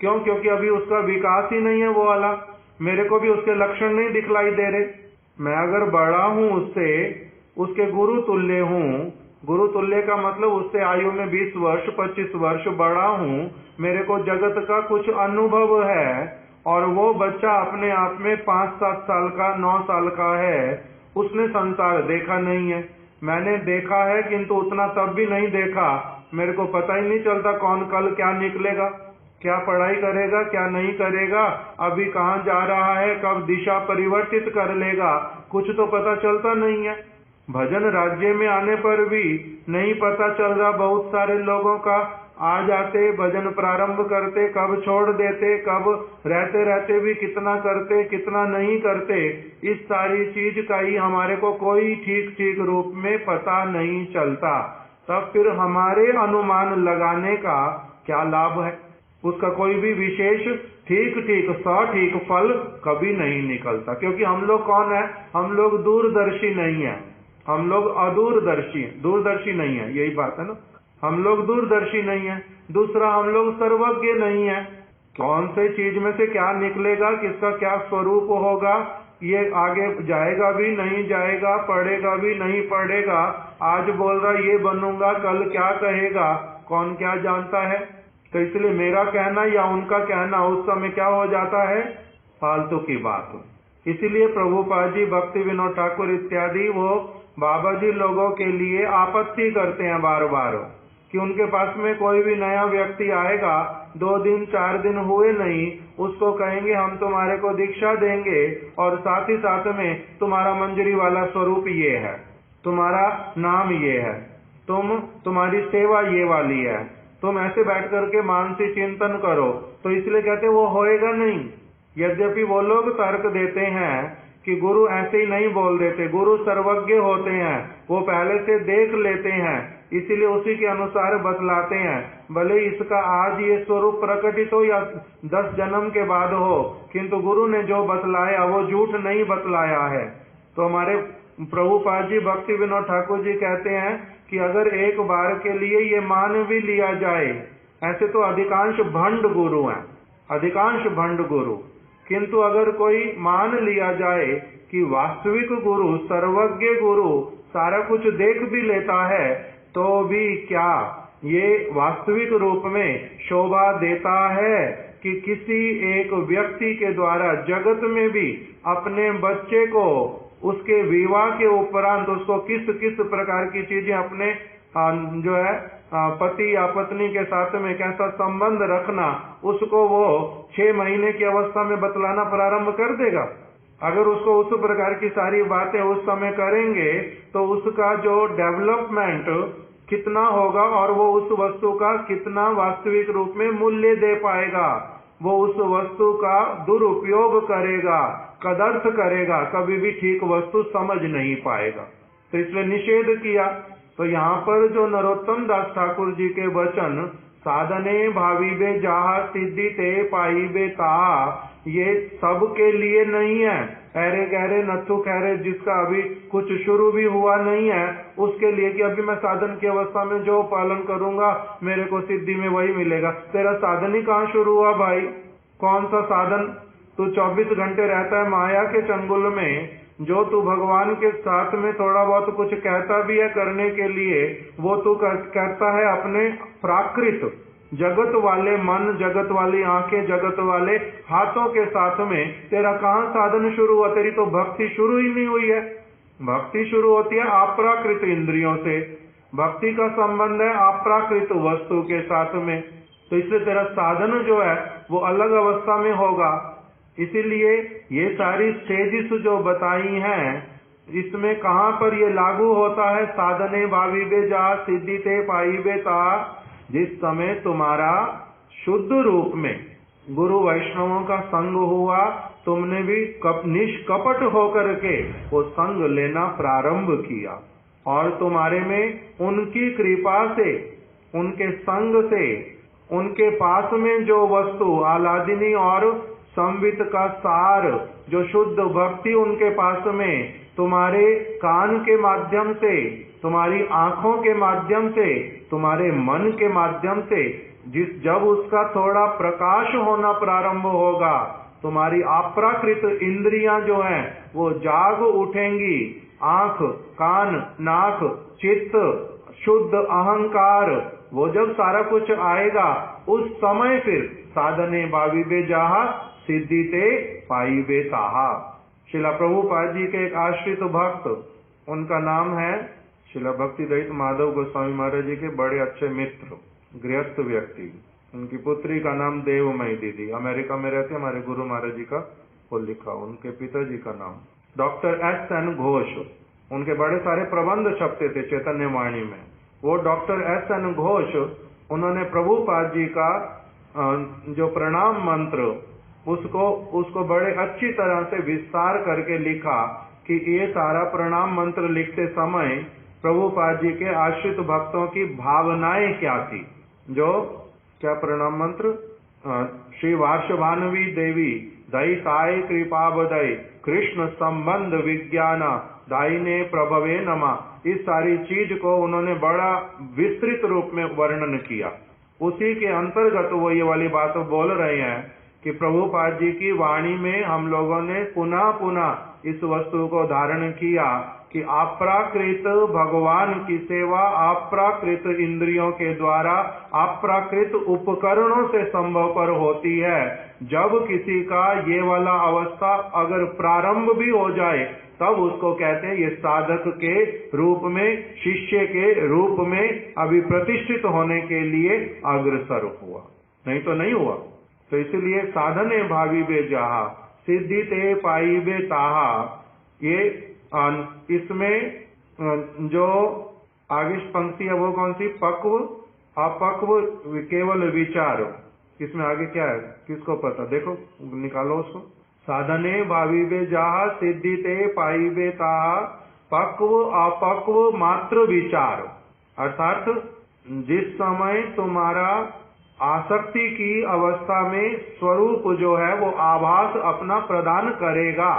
क्यों? क्योंकि अभी उसका विकास ही नहीं है वो वाला, मेरे को भी उसके लक्षण नहीं दिखलाई दे रहे। मैं अगर बड़ा हूं उससे, उसके गुरु तुल्य हूं, गुरु तुल्य का मतलब उससे आयु में 20 वर्ष 25 वर्ष बड़ा हूं, मेरे को जगत का कुछ अनुभव है, और वो बच्चा अपने आप में 5-7 साल का 9 साल का है, उसने संसार देखा नहीं है, मैंने देखा है किंतु उतना तब भी नहीं देखा, मेरे को पता ही नहीं चलता कौन कल क्या निकलेगा, क्या पढ़ाई करेगा क्या नहीं करेगा, अभी कहाँ जा रहा है, कब दिशा परिवर्तित कर लेगा, कुछ तो पता चलता नहीं है। भजन राज्य में आने पर भी नहीं पता चल रहा बहुत सारे लोगों का, आ जाते भजन प्रारंभ करते, कब छोड़ देते, कब रहते रहते भी कितना करते कितना नहीं करते, इस सारी चीज का ही हमारे को कोई ठीक रूप में पता नहीं चलता। तब फिर हमारे अनुमान लगाने का क्या लाभ है? उसका कोई भी विशेष ठीक सटीक फल कभी नहीं निकलता, क्योंकि हम लोग कौन है? हम लोग दूरदर्शी नहीं है, हम लोग अदूरदर्शी, दूरदर्शी नहीं है, यही बात है ना। हम लोग दूरदर्शी नहीं है। दूसरा, हम लोग सर्वज्ञ नहीं है। कौन से चीज में से क्या निकलेगा, किसका क्या स्वरूप होगा, ये आगे जाएगा भी नहीं जाएगा, पढ़ेगा भी नहीं पढ़ेगा, आज बोल रहा ये बनूंगा, कल क्या कहेगा, कौन क्या जानता है। तो इसलिए मेरा कहना या उनका कहना उस समय क्या हो जाता है? फालतू की बात। इसीलिए प्रभुपाद जी, भक्ति विनोद ठाकुर इत्यादि वो बाबा जी लोगों के लिए आपत्ति करते हैं बार बार कि उनके पास में कोई भी नया व्यक्ति आएगा, 2 दिन 4 दिन हुए नहीं, उसको कहेंगे हम तुम्हारे को दीक्षा देंगे और साथ ही साथ में तुम्हारा मंजरी वाला स्वरूप ये है, तुम्हारा नाम ये है, तुम्हारी सेवा ये वाली है, तुम ऐसे बैठ करके मानसिक चिंतन करो। तो इसलिए कहते वो होएगा नहीं। यद्यपि वो लोग तर्क देते हैं कि गुरु ऐसे ही नहीं बोल देते, गुरु सर्वज्ञ होते हैं, वो पहले से देख लेते हैं, इसीलिए उसी के अनुसार बतलाते हैं। भले इसका आज ये स्वरूप प्रकटित हो या 10 जन्म के बाद हो, किंतु गुरु ने जो बतलाया वो झूठ नहीं बतलाया है। तो हमारे प्रभुपाद जी भक्ति विनोद ठाकुर जी कहते हैं कि अगर एक बार के लिए ये मान भी लिया जाए, ऐसे तो अधिकांश भंड गुरु हैं, अधिकांश भंड गुरु, किंतु अगर कोई मान लिया जाए कि वास्तविक गुरु, सर्वज्ञ गुरु सारा कुछ देख भी लेता है तो भी क्या ये वास्तविक रूप में शोभा देता है कि किसी एक व्यक्ति के द्वारा जगत में भी अपने बच्चे को उसके विवाह के उपरांत उसको किस किस प्रकार की चीजें अपने जो है पति या पत्नी के साथ में कैसा संबंध रखना, उसको वो 6 महीने की अवस्था में बतलाना प्रारंभ कर देगा। अगर उसको उस प्रकार की सारी बातें उस समय करेंगे तो उसका जो डेवलपमेंट कितना होगा और वो उस वस्तु का कितना वास्तविक रूप में मूल्य दे पाएगा, वो उस वस्तु का दुरुपयोग करेगा, कदर्थ करेगा, कभी भी ठीक वस्तु समझ नहीं पाएगा। तो इसलिए निषेध किया। तो यहाँ पर जो नरोत्तम दास ठाकुर जी के वचन साधने भावीबे जाहा सिद्धि ते पाईबे ताहा, ये सबके लिए नहीं है। अरे गहरे नथु खैरे जिसका अभी कुछ शुरू भी हुआ नहीं है उसके लिए कि अभी मैं साधन की अवस्था में जो पालन करूंगा मेरे को सिद्धि में वही मिलेगा। तेरा साधन ही कहाँ शुरू हुआ भाई? कौन सा साधन? तू 24 घंटे रहता है माया के चंगुल में। जो तू भगवान के साथ में थोड़ा बहुत कुछ कहता भी है करने के लिए, वो तू करता है अपने प्राकृत जगत वाले मन, जगत वाली आंखें, जगत वाले हाथों के साथ में। तेरा कहाँ साधन शुरू हुआ? तेरी तो भक्ति शुरू ही नहीं हुई है। भक्ति शुरू होती है अप्राकृत इंद्रियों से। भक्ति का संबंध है अप्राकृत वस्तु के साथ में। तो इसलिए तेरा साधन जो है वो अलग अवस्था में होगा। इसीलिए ये सारी स्टेजेस जो बताई हैं, इसमें कहाँ पर ये लागू होता है? साधने भावीबे जा सिद्धि ते पाईबे ता। जिस समय तुम्हारा शुद्ध रूप में गुरु वैष्णवों का संग हुआ, तुमने भी निष्कपट होकर के वो संग लेना प्रारंभ किया और तुम्हारे में उनकी कृपा से, उनके संग से, उनके पास में जो वस्तु आलादिनी और संवित का सार, जो शुद्ध भक्ति उनके पास में तुम्हारे कान के माध्यम से, तुम्हारी आंखों के माध्यम से, तुम्हारे मन के माध्यम से जब उसका थोड़ा प्रकाश होना प्रारंभ होगा, तुम्हारी अप्राकृत इंद्रियां जो हैं वो जाग उठेंगी। आंख, कान, नाक, चित्त, शुद्ध अहंकार, वो जब सारा कुछ आएगा उस समय फिर साधने भावीबे जाहा सिद्धि ते पाईबे ताहा। शिला प्रभुपाद जी के एक आश्रित भक्त, उनका नाम है शिला भक्ति दयित माधव गोस्वामी महाराज जी के बड़े अच्छे मित्र, गृहस्थ व्यक्ति। उनकी पुत्री का नाम देवमयी दीदी, अमेरिका में रहते, हमारे गुरु महाराज जी का वो लिखा। उनके पिताजी का नाम डॉक्टर S.N. घोष। उनके बड़े सारे प्रबंध छपते थे चैतन्य वाणी में। वो डॉक्टर S.N. घोष, उन्होंने प्रभुपाद जी का जो प्रणाम मंत्र उसको बड़े अच्छी तरह से विस्तार करके लिखा कि ये सारा प्रणाम मंत्र लिखते समय प्रभुपाद जी के आश्रित भक्तों की भावनाएं क्या थी। जो क्या प्रणाम मंत्र? श्री वार्षभानवी देवी दयिताय कृपा बदय कृष्ण संबंध विज्ञान दायिने प्रभवे नमा। इस सारी चीज को उन्होंने बड़ा विस्तृत रूप में वर्णन किया। उसी के अंतर्गत वो ये वाली बात बोल रहे हैं कि प्रभुपाद जी की वाणी में हम लोगों ने पुनः पुनः इस वस्तु को धारण किया कि अप्राकृत भगवान की सेवा अप्राकृत इंद्रियों के द्वारा अप्राकृत उपकरणों से संभवपर होती है। जब किसी का ये वाला अवस्था अगर प्रारंभ भी हो जाए तब उसको कहते हैं ये साधक के रूप में, शिष्य के रूप में अभी प्रतिष्ठित होने के लिए अग्रसर हुआ, नहीं तो नहीं हुआ। तो इसलिए साधने भावीबे जाहा सिद्धि ते पाईबे ताहा। ये इसमें जो आगे पंक्ति है वो कौन सी? पक्व अपक्व केवल विचार। इसमें आगे क्या है किसको पता? देखो निकालो उसको। साधने भावीबे जाहा सिद्धि ते पाईबे ताहा पक्व अपक्व मात्र विचार। अर्थात जिस समय तुम्हारा आसक्ति की अवस्था में स्वरूप जो है वो आभास अपना प्रदान करेगा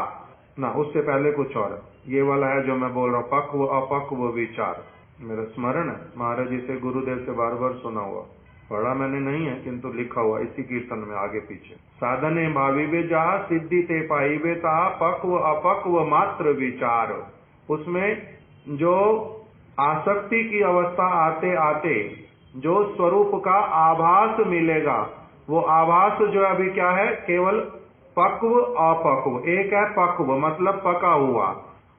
ना, उससे पहले कुछ और ये वाला है जो मैं बोल रहा हूँ, पक्व अपक्व विचार। मेरा स्मरण है महाराज जी से, गुरुदेव से बार बार सुना हुआ। पढ़ा मैंने नहीं है किंतु लिखा हुआ इसी कीर्तन में आगे पीछे। साधने भाविबे जहा सिद्धि ते पाइबे ता पक्व अपक्व मात्र विचार। उसमें जो आसक्ति की अवस्था आते आते जो स्वरूप का आभास मिलेगा, वो आभास जो अभी क्या है, केवल पक्व अपक्व। एक है पक्व मतलब पका हुआ,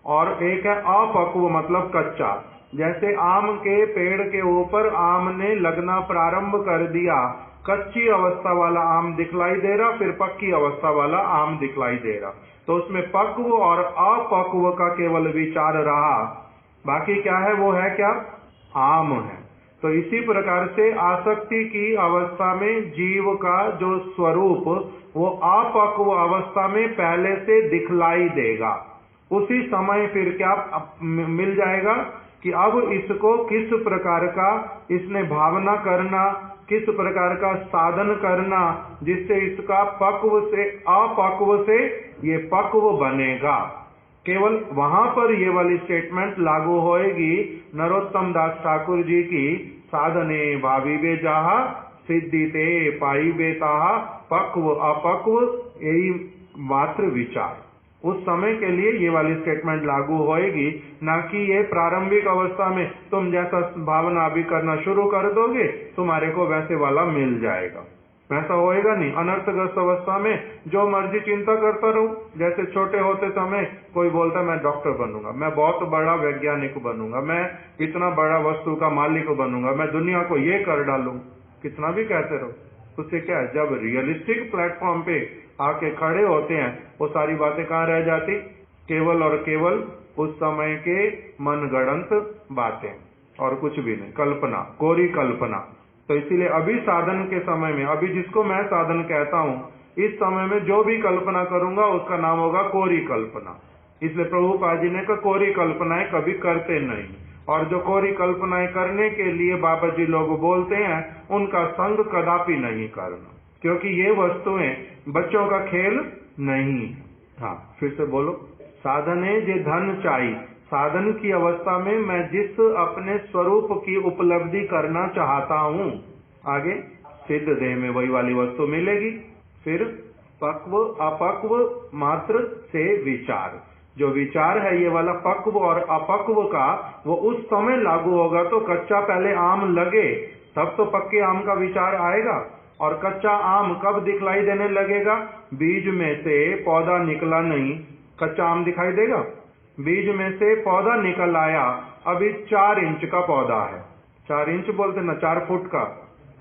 और एक है अपक्व मतलब कच्चा। जैसे आम के पेड़ के ऊपर आम ने लगना प्रारंभ कर दिया, कच्ची अवस्था वाला आम दिखलाई दे रहा, फिर पक्की अवस्था वाला आम दिखलाई दे रहा। तो उसमें पक्व और अपक्व का केवल विचार रहा, बाकी क्या है, वो है क्या, आम है। तो इसी प्रकार से आसक्ति की अवस्था में जीव का जो स्वरूप वो अपक्व अवस्था में पहले से दिखलाई देगा। उसी समय फिर क्या मिल जाएगा कि अब इसको किस प्रकार का इसने भावना करना, किस प्रकार का साधन करना, जिससे इसका पक्व से अपक्व से ये पक्व बनेगा। केवल वहां पर ये वाली स्टेटमेंट लागू होएगी नरोत्तम दास ठाकुर जी की, साधने भाविबे जाहा सिद्धि ते पाइबे ताहा पक्व अपक्व यही मात्र विचार। उस समय के लिए ये वाली स्टेटमेंट लागू होएगी, ना कि ये प्रारंभिक अवस्था में तुम जैसा भावना अभी करना शुरू कर दोगे तुम्हारे को वैसे वाला मिल जाएगा, वैसा होएगा नहीं। अनर्थग्रस्त अवस्था में जो मर्जी चिंता करता रहूं। जैसे छोटे होते समय कोई बोलता मैं डॉक्टर बनूंगा, मैं बहुत बड़ा वैज्ञानिक बनूंगा, मैं इतना बड़ा वस्तु का मालिक बनूंगा, मैं दुनिया को ये कर डालूं, कितना भी कहते रहो, उससे क्या है, जब रियलिस्टिक प्लेटफॉर्म पे आके खड़े होते हैं वो सारी बातें कहाँ रह जाती, केवल और केवल उस समय के मनगढ़ंत बातें और कुछ भी नहीं, कल्पना, कोरी कल्पना। तो इसीलिए अभी साधन के समय में, अभी जिसको मैं साधन कहता हूँ, इस समय में जो भी कल्पना करूंगा उसका नाम होगा कोरी कल्पना। इसलिए प्रभुपाद जी ने कहा कोरी कल्पनाएं कभी करते नहीं, और जो कोरी कल्पनाएं करने के लिए बाबा जी लोग बोलते हैं उनका संग कदापि नहीं करना, क्योंकि ये वस्तुएं बच्चों का खेल नहीं है। हाँ फिर से बोलो, साधने जे धन चाहिए, साधन की अवस्था में मैं जिस अपने स्वरूप की उपलब्धि करना चाहता हूँ, आगे सिद्ध देह में वही वाली वस्तु मिलेगी। फिर पक्व अपक्व मात्र से विचार, जो विचार है ये वाला पक्व और अपक्व का, वो उस समय लागू होगा। तो कच्चा पहले आम लगे तब तो पक्के आम का विचार आएगा। और कच्चा आम कब दिखलाई देने लगेगा, बीज में से पौधा निकला नहीं, कच्चा आम दिखाई देगा। बीज में से पौधा निकल आया, अभी 4 इंच का पौधा है, 4 इंच बोलते ना, 4 फुट का,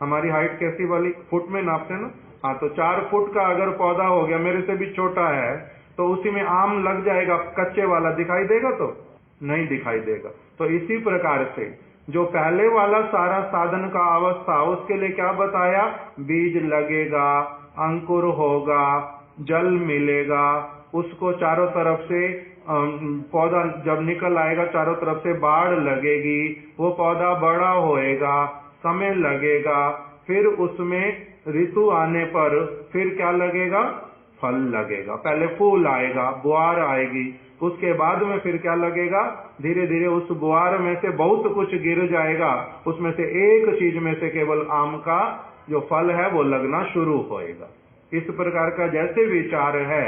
हमारी हाइट कैसी वाली फुट में नापते ना, हाँ, तो 4 फुट का अगर पौधा हो गया, मेरे से भी छोटा है, तो उसी में आम लग जाएगा, कच्चे वाला दिखाई देगा तो नहीं दिखाई देगा। तो इसी प्रकार से जो पहले वाला सारा साधन का अवस्था, उसके लिए क्या बताया, बीज लगेगा, अंकुर होगा, जल मिलेगा, उसको चारों तरफ से पौधा जब निकल आएगा चारों तरफ से बाढ़ लगेगी, वो पौधा बड़ा होएगा, समय लगेगा, फिर उसमें ऋतु आने पर फिर क्या लगेगा, फल लगेगा। पहले फूल आएगा, बुआर आएगी, उसके बाद में फिर क्या लगेगा, धीरे धीरे उस बुआर में से बहुत कुछ गिर जाएगा, उसमें से एक चीज में से केवल आम का जो फल है वो लगना शुरू होएगा। इस प्रकार का जैसे विचार है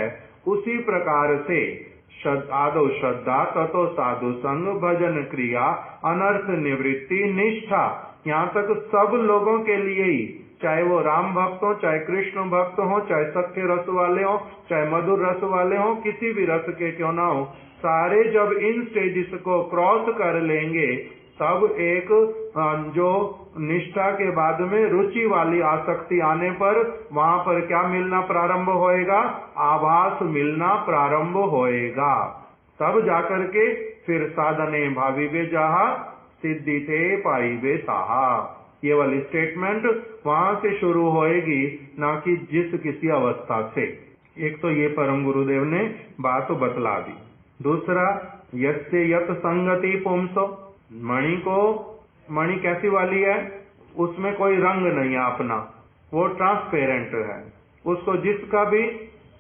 उसी प्रकार से आदो श्रद्धा ततो साधु संग भजन क्रिया अनर्थ निवृत्ति निष्ठा, यहाँ तक सब लोगों के लिए ही, चाहे वो राम भक्त हो, चाहे कृष्ण भक्त हो, चाहे सत्य रस वाले हो, चाहे मधुर रस वाले हो, किसी भी रस के क्यों ना हो, सारे जब इन स्टेजेस को क्रॉस कर लेंगे तब एक जो निष्ठा के बाद में रुचि वाली आसक्ति आने पर वहां पर क्या मिलना प्रारंभ होएगा, आभास मिलना प्रारंभ होएगा। तब जाकर के फिर साधने भाविबे जाहा सिद्धि ते पाइबे ताहा, ये वाली स्टेटमेंट वहां से शुरू होएगी, ना कि जिस किसी अवस्था से। एक तो ये परम गुरुदेव ने बात बतला दी। दूसरा, यस्य यत संगति पुंसो, मणि कैसी वाली है, उसमें कोई रंग नहीं है अपना, वो ट्रांसपेरेंट है, उसको जिसका भी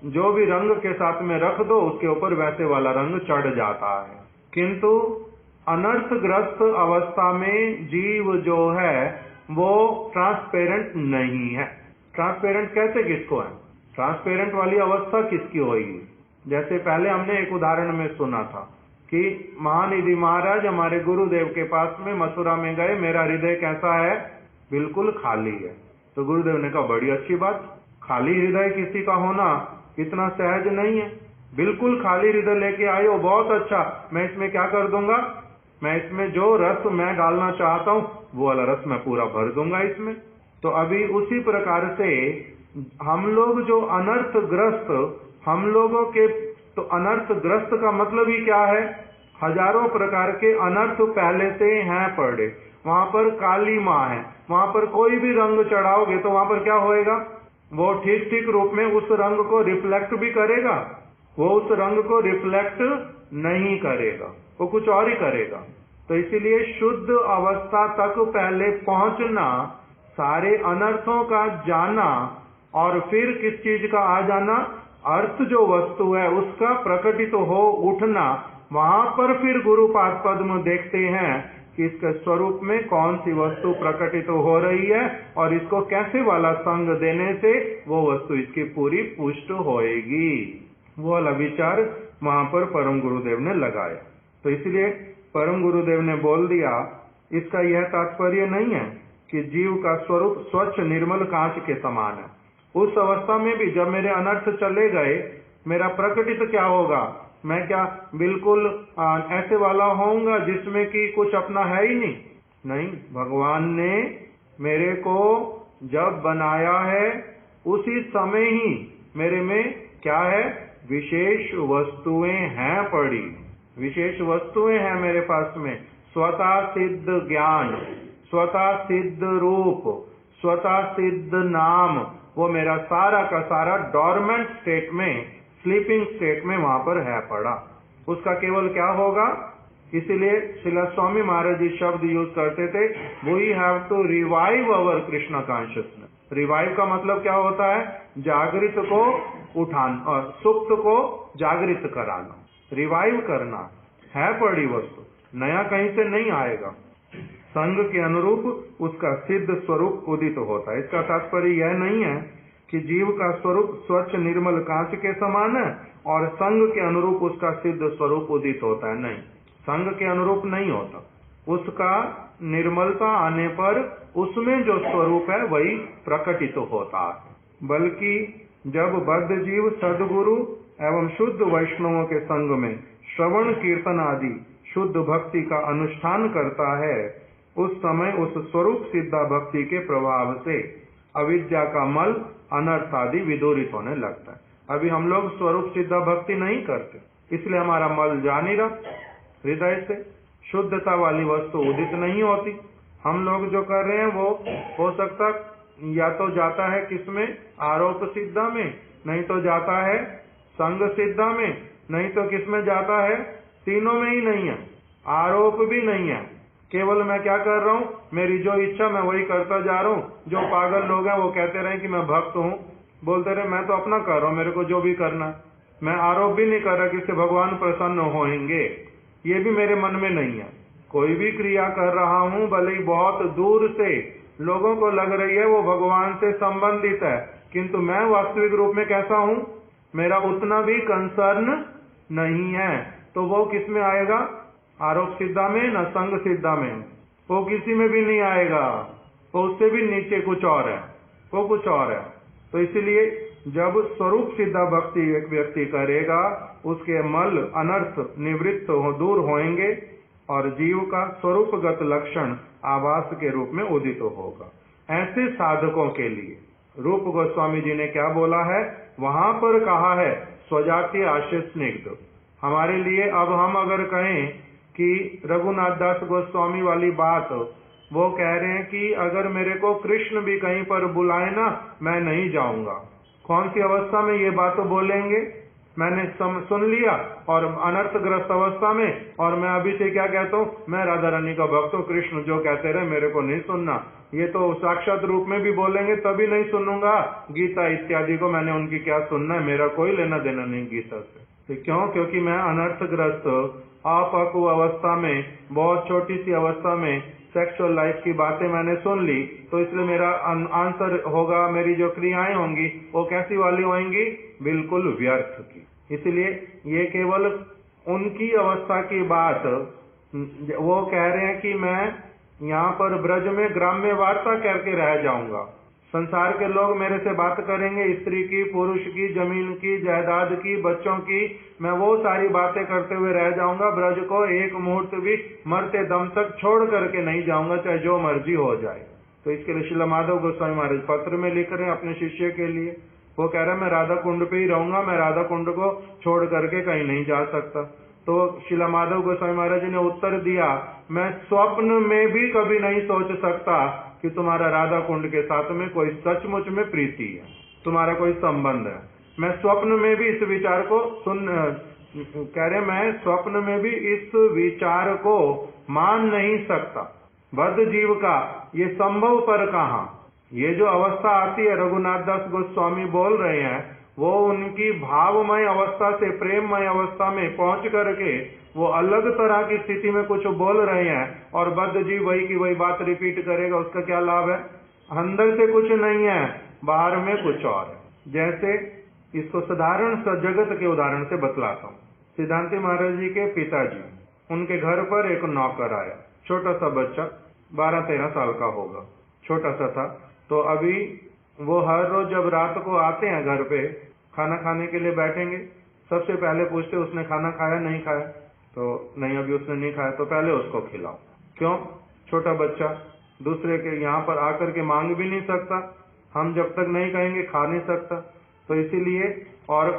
जो भी रंग के साथ में रख दो उसके ऊपर वैसे वाला रंग चढ़ जाता है। किंतु अनर्थग्रस्त अवस्था में जीव जो है वो ट्रांसपेरेंट नहीं है। ट्रांसपेरेंट कहते किसको है? ट्रांसपेरेंट वाली अवस्था किसकी होगी? जैसे पहले हमने एक उदाहरण में सुना था कि महानिधि महाराज हमारे गुरुदेव के पास में मथुरा में गए, मेरा हृदय कैसा है? बिल्कुल खाली है। तो गुरुदेव ने कहा बड़ी अच्छी बात, खाली हृदय किसी का होना इतना सहज नहीं है। बिल्कुल खाली हृदय लेके आए हो, बहुत अच्छा। मैं इसमें क्या कर दूंगा? मैं इसमें जो रस मैं डालना चाहता हूँ वो वाला रस मैं पूरा भर दूंगा इसमें। तो अभी उसी प्रकार से हम लोग जो अनर्थग्रस्त, हम लोगों के तो अनर्थग्रस्त का मतलब ही क्या है? हजारों प्रकार के अनर्थ पहले से हैं पड़े। वहां पर काली माँ है, वहां पर कोई भी रंग चढ़ाओगे तो वहां पर क्या होएगा? वो ठीक ठीक रूप में उस रंग को रिफ्लेक्ट भी करेगा, वो उस रंग को रिफ्लेक्ट नहीं करेगा, वो कुछ और ही करेगा। तो इसीलिए शुद्ध अवस्था तक पहले पहुंचना, सारे अनर्थों का जाना और फिर किस चीज का आ जाना? अर्थ जो वस्तु है उसका प्रकटित हो उठना। वहां पर फिर गुरुपाद पद्म देखते हैं कि इसके स्वरूप में कौन सी वस्तु प्रकटित हो रही है और इसको कैसे वाला संग देने से वो वस्तु इसकी पूरी पुष्ट होएगी। वो वाला विचार वहां पर परम गुरुदेव ने लगाया। तो इसलिए परम गुरुदेव ने बोल दिया, इसका यह तात्पर्य नहीं है कि जीव का स्वरूप स्वच्छ निर्मल कांच के समान है। उस अवस्था में भी जब मेरे अनर्थ चले गए, मेरा प्रकटित क्या होगा? मैं क्या बिल्कुल ऐसे वाला होऊंगा जिसमें कि कुछ अपना है ही नहीं? नहीं, भगवान ने मेरे को जब बनाया है उसी समय ही मेरे में क्या है? विशेष वस्तुएं हैं पड़ी, विशेष वस्तुएं हैं मेरे पास में। स्वतः सिद्ध ज्ञान, स्वतः सिद्ध रूप, स्वतः सिद्ध नाम, वो मेरा सारा का सारा डॉर्मेंट स्टेट में, स्लीपिंग स्टेट में वहां पर है पड़ा। उसका केवल क्या होगा? इसीलिए श्रील स्वामी महाराज जी शब्द यूज करते थे, we have to revive our Krishna consciousness. Revive का मतलब क्या होता है? जागृत को उठाना और सुप्त को जागृत कराना, रिवाइव करना। है पड़ी वस्तु, नया कहीं से नहीं आएगा। संग के अनुरूप उसका सिद्ध स्वरूप उदित होता है। इसका तात्पर्य यह नहीं है कि जीव का स्वरूप स्वच्छ निर्मल कांच के समान है और संग के अनुरूप उसका सिद्ध स्वरूप उदित होता है। नहीं, संग के अनुरूप नहीं होता। उसका निर्मलता आने पर उसमें जो स्वरूप है वही प्रकटित होता है। बल्कि जब बद्ध जीव सद्गुरु एवं शुद्ध वैष्णवों के संग में श्रवण कीर्तन आदि शुद्ध भक्ति का अनुष्ठान करता है, उस समय उस स्वरूप सिद्धा भक्ति के प्रभाव से अविद्या का मल अनर्थ आदि विदूरित होने लगता है। अभी हम लोग स्वरूप सिद्धा भक्ति नहीं करते, इसलिए हमारा मल जा नहीं रहा हृदय से, शुद्धता वाली वस्तु उदित नहीं होती। हम लोग जो कर रहे हैं वो हो सकता या तो जाता है किसमें? आरोप सिद्धा में, नहीं तो जाता है संग सिद्धा में, नहीं तो किसमें जाता है? तीनों में ही नहीं है, आरोप भी नहीं है। केवल मैं क्या कर रहा हूँ? मेरी जो इच्छा मैं वही करता जा रहा हूँ। जो पागल लोग हैं वो कहते रहे कि मैं भक्त हूँ, बोलते रहे मैं तो अपना कर रहा हूँ, मेरे को जो भी करना। मैं आरोप भी नहीं कर रहा कि इससे भगवान प्रसन्न होंगे, ये भी मेरे मन में नहीं है। कोई भी क्रिया कर रहा हूँ, भले ही बहुत दूर से लोगों को लग रही है वो भगवान से संबंधित है, किंतु मैं वास्तविक रूप में कैसा हूँ? मेरा उतना भी कंसर्न नहीं है। तो वो किस में आएगा? आरोप सिद्धा में, न संग सिद्धा में, वो किसी में भी नहीं आएगा। वो उससे भी नीचे कुछ और है, वो कुछ और है। तो इसीलिए जब स्वरूप सिद्धा भक्ति एक व्यक्ति करेगा, उसके मल अनर्थ निवृत्त हो, दूर होंगे और जीव का स्वरूपगत लक्षण आभास के रूप में उदित होगा। ऐसे साधकों के लिए रूप गोस्वामी जी ने क्या बोला है? वहां पर कहा है स्वजाति आश्रय स्निग्ध। हमारे लिए अब हम अगर कहें कि रघुनाथ दास गोस्वामी वाली बात, वो कह रहे हैं कि अगर मेरे को कृष्ण भी कहीं पर बुलाए ना, मैं नहीं जाऊंगा। कौन सी अवस्था में ये बात बोलेंगे? मैंने सुन लिया और अनर्थग्रस्त अवस्था में, और मैं अभी से क्या कहता हूँ? मैं राधा रानी का भक्त हूँ, कृष्ण जो कहते रहे मेरे को नहीं सुनना। ये तो साक्षात रूप में भी बोलेंगे तभी नहीं सुनूंगा। गीता इत्यादि को मैंने उनकी क्या सुनना है? मेरा कोई लेना देना नहीं गीता से। तो क्यों? क्योंकि मैं अनर्थग्रस्त अपक्व अवस्था में, बहुत छोटी सी अवस्था में सेक्सुअल लाइफ की बातें मैंने सुन ली, तो इसलिए मेरा आंसर होगा, मेरी जो क्रियाएं होंगी वो कैसी वाली होंगी? बिल्कुल व्यर्थ की। इसलिए ये केवल उनकी अवस्था की बात, वो कह रहे हैं कि मैं यहाँ पर ब्रज में ग्राम्य वार्ता करके रह जाऊंगा, संसार के लोग मेरे से बात करेंगे, स्त्री की, पुरुष की, जमीन की, जायदाद की, बच्चों की, मैं वो सारी बातें करते हुए रह जाऊंगा, ब्रज को एक मुहूर्त भी मरते दम तक छोड़ करके नहीं जाऊंगा, चाहे जो मर्जी हो जाए। तो इसके लिए श्रील माधव गोस्वामी महाराज पत्र में लिख रहे हैं अपने शिष्य के लिए। वो कह रहे हैं मैं राधा कुंड पे ही रहूंगा, मैं राधा कुंड को छोड़ करके कहीं नहीं जा सकता। तो श्रील माधव गोस्वामी महाराज ने उत्तर दिया, मैं स्वप्न में भी कभी नहीं सोच सकता कि तुम्हारा राधा कुंड के साथ में कोई सचमुच में प्रीति है, तुम्हारा कोई संबंध है। मैं स्वप्न में भी इस विचार को कह रहे मैं स्वप्न में भी इस विचार को मान नहीं सकता। बद्ध जीव का ये संभव पर कहाँ? ये जो अवस्था आती है, रघुनाथ दास गोस्वामी बोल रहे हैं, वो उनकी भावमय अवस्था से प्रेममय अवस्था में पहुंच करके वो अलग तरह की स्थिति में कुछ बोल रहे हैं, और बद्ध जीव वही की वही बात रिपीट करेगा, उसका क्या लाभ है? अंदर से कुछ नहीं है, बाहर में कुछ और है। जैसे इसको साधारण जगत के उदाहरण से बतलाता हूँ। सिद्धांति महाराज जी के पिताजी, उनके घर पर एक नौकर आया, छोटा सा बच्चा, 12-13 साल का होगा, छोटा सा था। तो अभी वो हर रोज जब रात को आते हैं घर पे, खाना खाने के लिए बैठेंगे, सबसे पहले पूछते उसने खाना खाया नहीं खाया? तो नहीं, अभी उसने नहीं खाया। तो पहले उसको खिलाओ। क्यों? छोटा बच्चा दूसरे के यहाँ पर आकर के मांग भी नहीं सकता, हम जब तक नहीं कहेंगे खा नहीं सकता। तो इसीलिए, और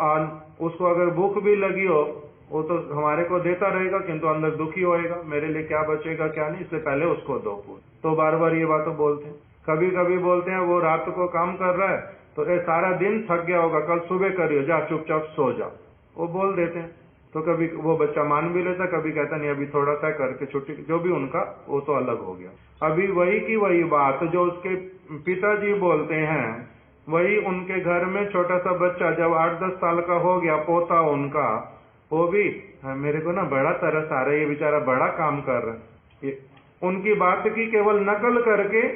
उसको अगर भूख भी लगी हो, वो तो हमारे को देता रहेगा, किंतु अंदर दुखी होएगा, मेरे लिए क्या बचेगा क्या नहीं, इसलिए पहले उसको दो। तो बार बार ये बातें बोलते हैं। कभी कभी बोलते हैं वो रात को काम कर रहा है, तो सारा दिन थक गया होगा, कल सुबह करियो, जा चुपचाप सो जा, वो बोल देते हैं। तो कभी वो बच्चा मान भी लेता, कभी कहता नहीं अभी थोड़ा सा करके छुट्टी, जो भी उनका वो तो अलग हो गया। अभी वही की वही बात जो उसके पिताजी बोलते हैं, वही उनके घर में छोटा सा बच्चा जब 8-10 साल का हो गया, पोता उनका, वो भी मेरे को ना बड़ा तरस आ रहा है, ये बेचारा बड़ा काम कर रहा है, उनकी बात की केवल नकल करके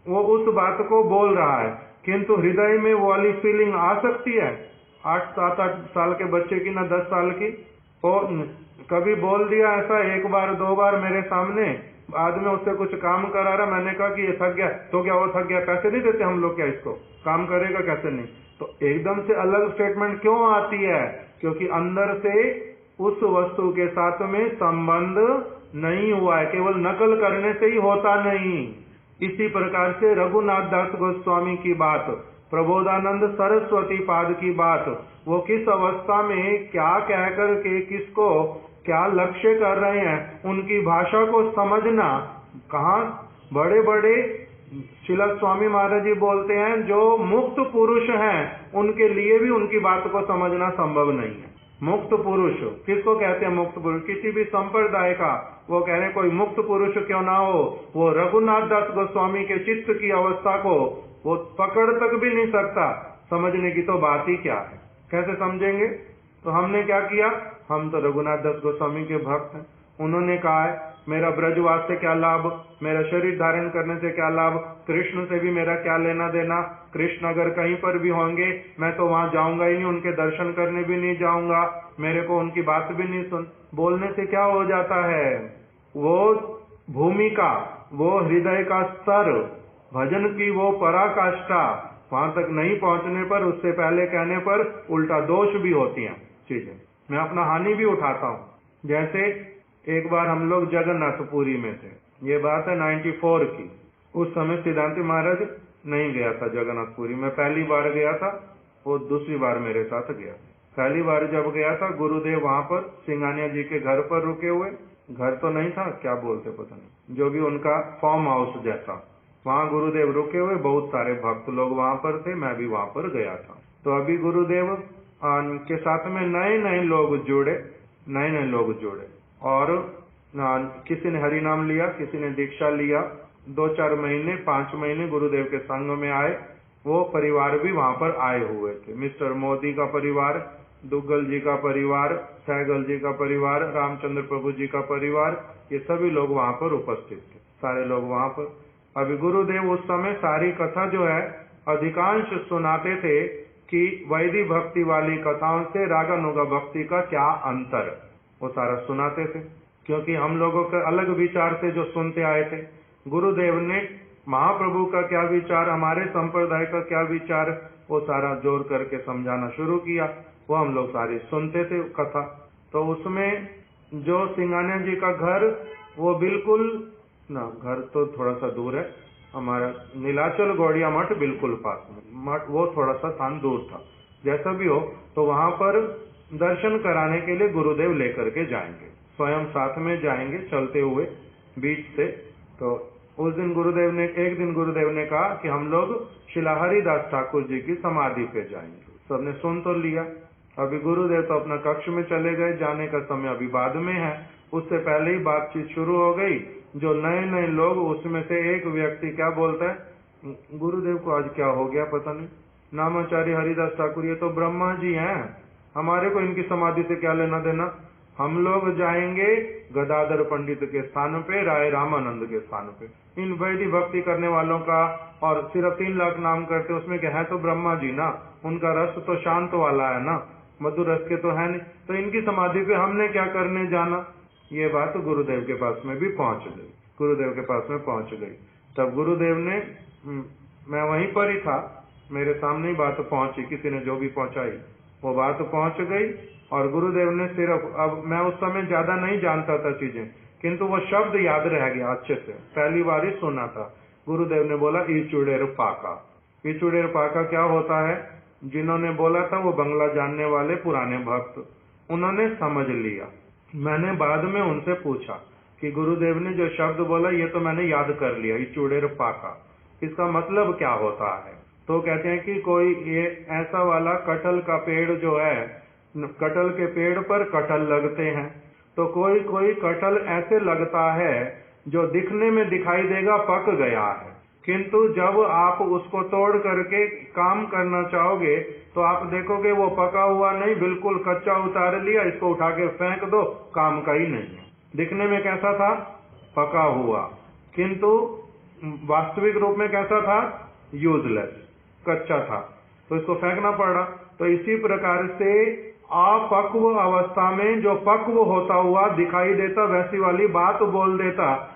वो उस बात को बोल रहा है, किंतु हृदय में वो वाली फीलिंग आ सकती है 8-7 साल के बच्चे की, ना 10 साल की। और कभी बोल दिया ऐसा 1 बार 2 बार मेरे सामने, बाद में उससे कुछ काम करा रहा, मैंने कहा कि ये थक गया, तो क्या वो थक गया, पैसे नहीं देते हम लोग क्या इसको, काम करेगा कैसे नहीं? तो एकदम से अलग स्टेटमेंट क्यों आती है? क्योंकि अंदर से उस वस्तु के साथ में संबंध नहीं हुआ है, केवल नकल करने से ही होता नहीं। इसी प्रकार से रघुनाथ दास गोस्वामी की बात, प्रबोधानंद सरस्वती पाद की बात, वो किस अवस्था में क्या कह करके किसको क्या लक्ष्य कर रहे हैं, उनकी भाषा को समझना, कहाँ बड़े बड़े श्रील स्वामी महाराज जी बोलते हैं जो मुक्त पुरुष हैं उनके लिए भी उनकी बात को समझना संभव नहीं है। मुक्त पुरुष किसको कहते हैं? मुक्त पुरुष किसी भी संप्रदाय का, वो कह रहे हैं कोई मुक्त पुरुष क्यों ना हो, वो रघुनाथ दास गोस्वामी के चित्त की अवस्था को वो पकड़ तक भी नहीं सकता, समझने की तो बात ही क्या है, कैसे समझेंगे? तो हमने क्या किया, हम तो रघुनाथ दास गोस्वामी के भक्त हैं, उन्होंने कहा है मेरा ब्रजवास से क्या लाभ, मेरा शरीर धारण करने से क्या लाभ, कृष्ण से भी मेरा क्या लेना देना, कृष्ण अगर कहीं पर भी होंगे मैं तो वहां जाऊंगा ही नहीं, उनके दर्शन करने भी नहीं जाऊंगा, मेरे को उनकी बात भी नहीं सुन। बोलने से क्या हो जाता है? वो भूमिका, वो हृदय का स्तर, भजन की वो पराकाष्ठा, वहां तक नहीं पहुंचने पर, उससे पहले कहने पर उल्टा दोष भी होती हैं चीजें, मैं अपना हानि भी उठाता हूं। जैसे एक बार हम लोग जगन्नाथपुरी में थे, ये बात है 94 की, उस समय सिद्धांति महाराज नहीं गया था जगन्नाथपुरी में, पहली बार गया था, वो दूसरी बार मेरे साथ गया। पहली बार जब गया था, गुरुदेव वहां पर सिंगानिया जी के घर पर रुके हुए, घर तो नहीं था, क्या बोलते पता नहीं, जो भी उनका फार्म हाउस जैसा, वहां गुरुदेव रुके हुए, बहुत सारे भक्त लोग वहां पर थे, मैं भी वहां पर गया था। तो अभी गुरुदेव के साथ में नए नए लोग जुड़े, और किसी ने हरि नाम लिया, किसी ने दीक्षा लिया, 2-4 महीने 5 महीने गुरुदेव के संग में आए। वो परिवार भी वहां पर आए हुए थे, मिस्टर मोदी का परिवार, दुग्गल जी का परिवार, सहगल जी का परिवार, रामचंद्र प्रभु जी का परिवार, ये सभी लोग वहां पर उपस्थित थे, सारे लोग वहां पर। अभी गुरुदेव उस समय सारी कथा जो है अधिकांश सुनाते थे कि वैदिक भक्ति वाली कथाओं से रागानुगा भक्ति का क्या अंतर, वो सारा सुनाते थे। क्योंकि हम लोगों के अलग विचार से जो सुनते आए थे, गुरुदेव ने महाप्रभु का क्या विचार, हमारे संप्रदाय का क्या विचार, वो सारा जोर करके समझाना शुरू किया। वो हम लोग सारी सुनते थे कथा। तो उसमें जो सिंगानिया जी का घर, वो बिल्कुल ना, घर तो थोड़ा सा दूर है, हमारा नीलाचल गौड़िया मठ बिल्कुल पास में, मठ वो थोड़ा सा स्थान दूर था। जैसा भी हो, तो वहां पर दर्शन कराने के लिए गुरुदेव लेकर के जाएंगे, स्वयं साथ में जाएंगे चलते हुए बीच से। तो उस दिन गुरुदेव ने, एक दिन गुरुदेव ने कहा कि हम लोग श्रीला हरिदास ठाकुर जी की समाधि पे जाएंगे। सबने सुन तो लिया। अभी गुरुदेव तो अपना कक्ष में चले गए, जाने का समय अभी बाद में है। उससे पहले ही बातचीत शुरू हो गई। जो नए नए लोग, उसमें से एक व्यक्ति क्या बोलता है, गुरुदेव को आज क्या हो गया पता नहीं, नामाचार्य हरिदास ठाकुर ये तो ब्रह्मा जी हैं, हमारे को इनकी समाधि से क्या लेना देना। हम लोग जाएंगे गदाधर पंडित के स्थान पे, राय रामानंद के स्थान पे। इन वैदिक भक्ति करने वालों का, और सिर्फ 3 लाख नाम करते, उसमें क्या है तो ब्रह्मा जी ना, उनका रस तो शांत वाला है ना, मधुर रस के तो है नहीं, तो इनकी समाधि पे हमने क्या करने जाना। ये बात तो गुरुदेव के पास में भी पहुंच गई, गुरुदेव के पास में पहुंच गई। तब गुरुदेव ने, मैं वहीं पर ही था, मेरे सामने ही बात पहुंची, किसी ने जो भी पहुंचाई वो बात पहुंच गई। और गुरुदेव ने सिर्फ, अब मैं उस समय ज्यादा नहीं जानता था चीजें, किंतु वो शब्द याद रह गया अच्छे से, पहली बार ही सुना था। गुरुदेव ने बोला ईचुड़ेर पाका। ईचुड़ेर पाका क्या होता है, जिन्होंने बोला था वो बंगला जानने वाले पुराने भक्त, उन्होंने समझ लिया। मैंने बाद में उनसे पूछा कि गुरुदेव ने जो शब्द बोला ये तो मैंने याद कर लिया, ईचुड़ेर पाका, इसका मतलब क्या होता है। तो कहते हैं कि कोई ये ऐसा वाला कटहल का पेड़ जो है, कटहल के पेड़ पर कटहल लगते हैं, तो कोई कोई कटहल ऐसे लगता है जो दिखने में दिखाई देगा पक गया है, किंतु जब आप उसको तोड़ करके काम करना चाहोगे तो आप देखोगे वो पका हुआ नहीं, बिल्कुल कच्चा उतार लिया, इसको उठा के फेंक दो, काम का ही नहीं है। दिखने में कैसा था, पका हुआ, किंतु वास्तविक रूप में कैसा था, यूजलेस, कच्चा था, तो इसको फेंकना पड़ा। तो इसी प्रकार से अपक्व अवस्था में जो पक्व होता हुआ दिखाई देता, वैसी वाली बात बोल देता।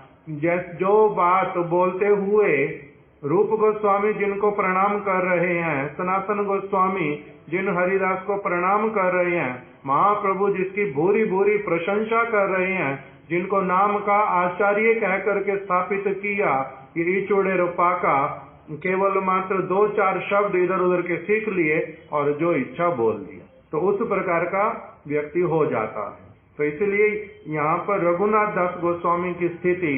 जो बात बोलते हुए रूप गोस्वामी जिनको प्रणाम कर रहे हैं, सनातन गोस्वामी जिन हरिदास को प्रणाम कर रहे हैं, महाप्रभु जिसकी भूरी भूरी प्रशंसा कर रहे हैं, जिनको नाम का आचार्य कह करके स्थापित किया, ये ईचुड़ेर पाका, केवल मात्र 2-4 शब्द इधर उधर के सीख लिए और जो इच्छा बोल दिया, तो उस प्रकार का व्यक्ति हो जाता है। तो इसलिए यहाँ पर रघुनाथ दास गोस्वामी की स्थिति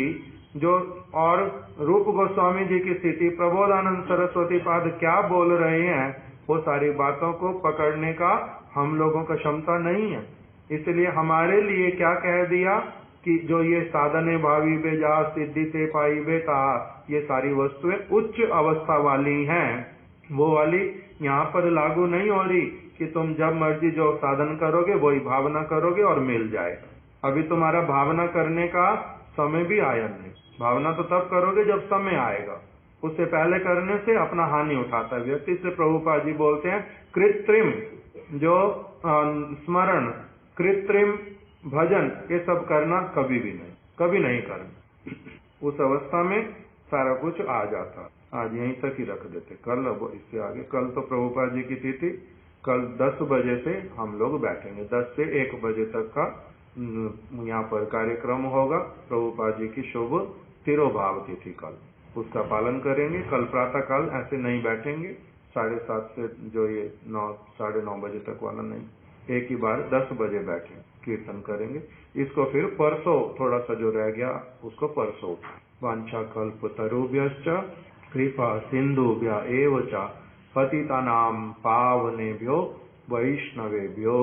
जो, और रूप गोस्वामी जी की स्थिति, प्रबोधानंद सरस्वती पाद क्या बोल रहे हैं, वो सारी बातों को पकड़ने का हम लोगों का क्षमता नहीं है। इसलिए हमारे लिए क्या कह दिया कि जो ये साधने भावी बेजा सिद्धि से पाई बेता, ये सारी वस्तुएं उच्च अवस्था वाली हैं, वो वाली यहाँ पर लागू नहीं हो रही कि तुम जब मर्जी जो साधन करोगे वही भावना करोगे और मिल जाएगा। अभी तुम्हारा भावना करने का समय भी आया नहीं, भावना तो तब करोगे जब समय आएगा, उससे पहले करने से अपना हानि उठाता है व्यक्ति। से प्रभुपाद जी बोलते हैं कृत्रिम जो स्मरण, कृत्रिम भजन, ये सब करना कभी भी नहीं, कभी नहीं करना। उस अवस्था में सारा कुछ आ जाता। आज यहीं तक ही रख देते, कल अब इससे आगे, कल तो प्रभुपाद जी की तिथि, कल 10 बजे से हम लोग बैठेंगे, 10 से 1 बजे तक का यहाँ पर कार्यक्रम होगा। प्रभुपाद जी की शुभ तिरोभाव तिथि कल, उसका पालन करेंगे। कल प्रातः काल ऐसे नहीं बैठेंगे, 7:30 से जो ये 9, 9:30 बजे तक वाला नहीं, एक ही बार 10 बजे बैठे कीर्तन करेंगे। इसको फिर परसों थोड़ा सा जो रह गया उसको परसों। वांछा कल्पतरुभ्यश्च कृपा सिंधुभ्य एव च पतितानां पावनेभ्यो वैष्णवेभ्यो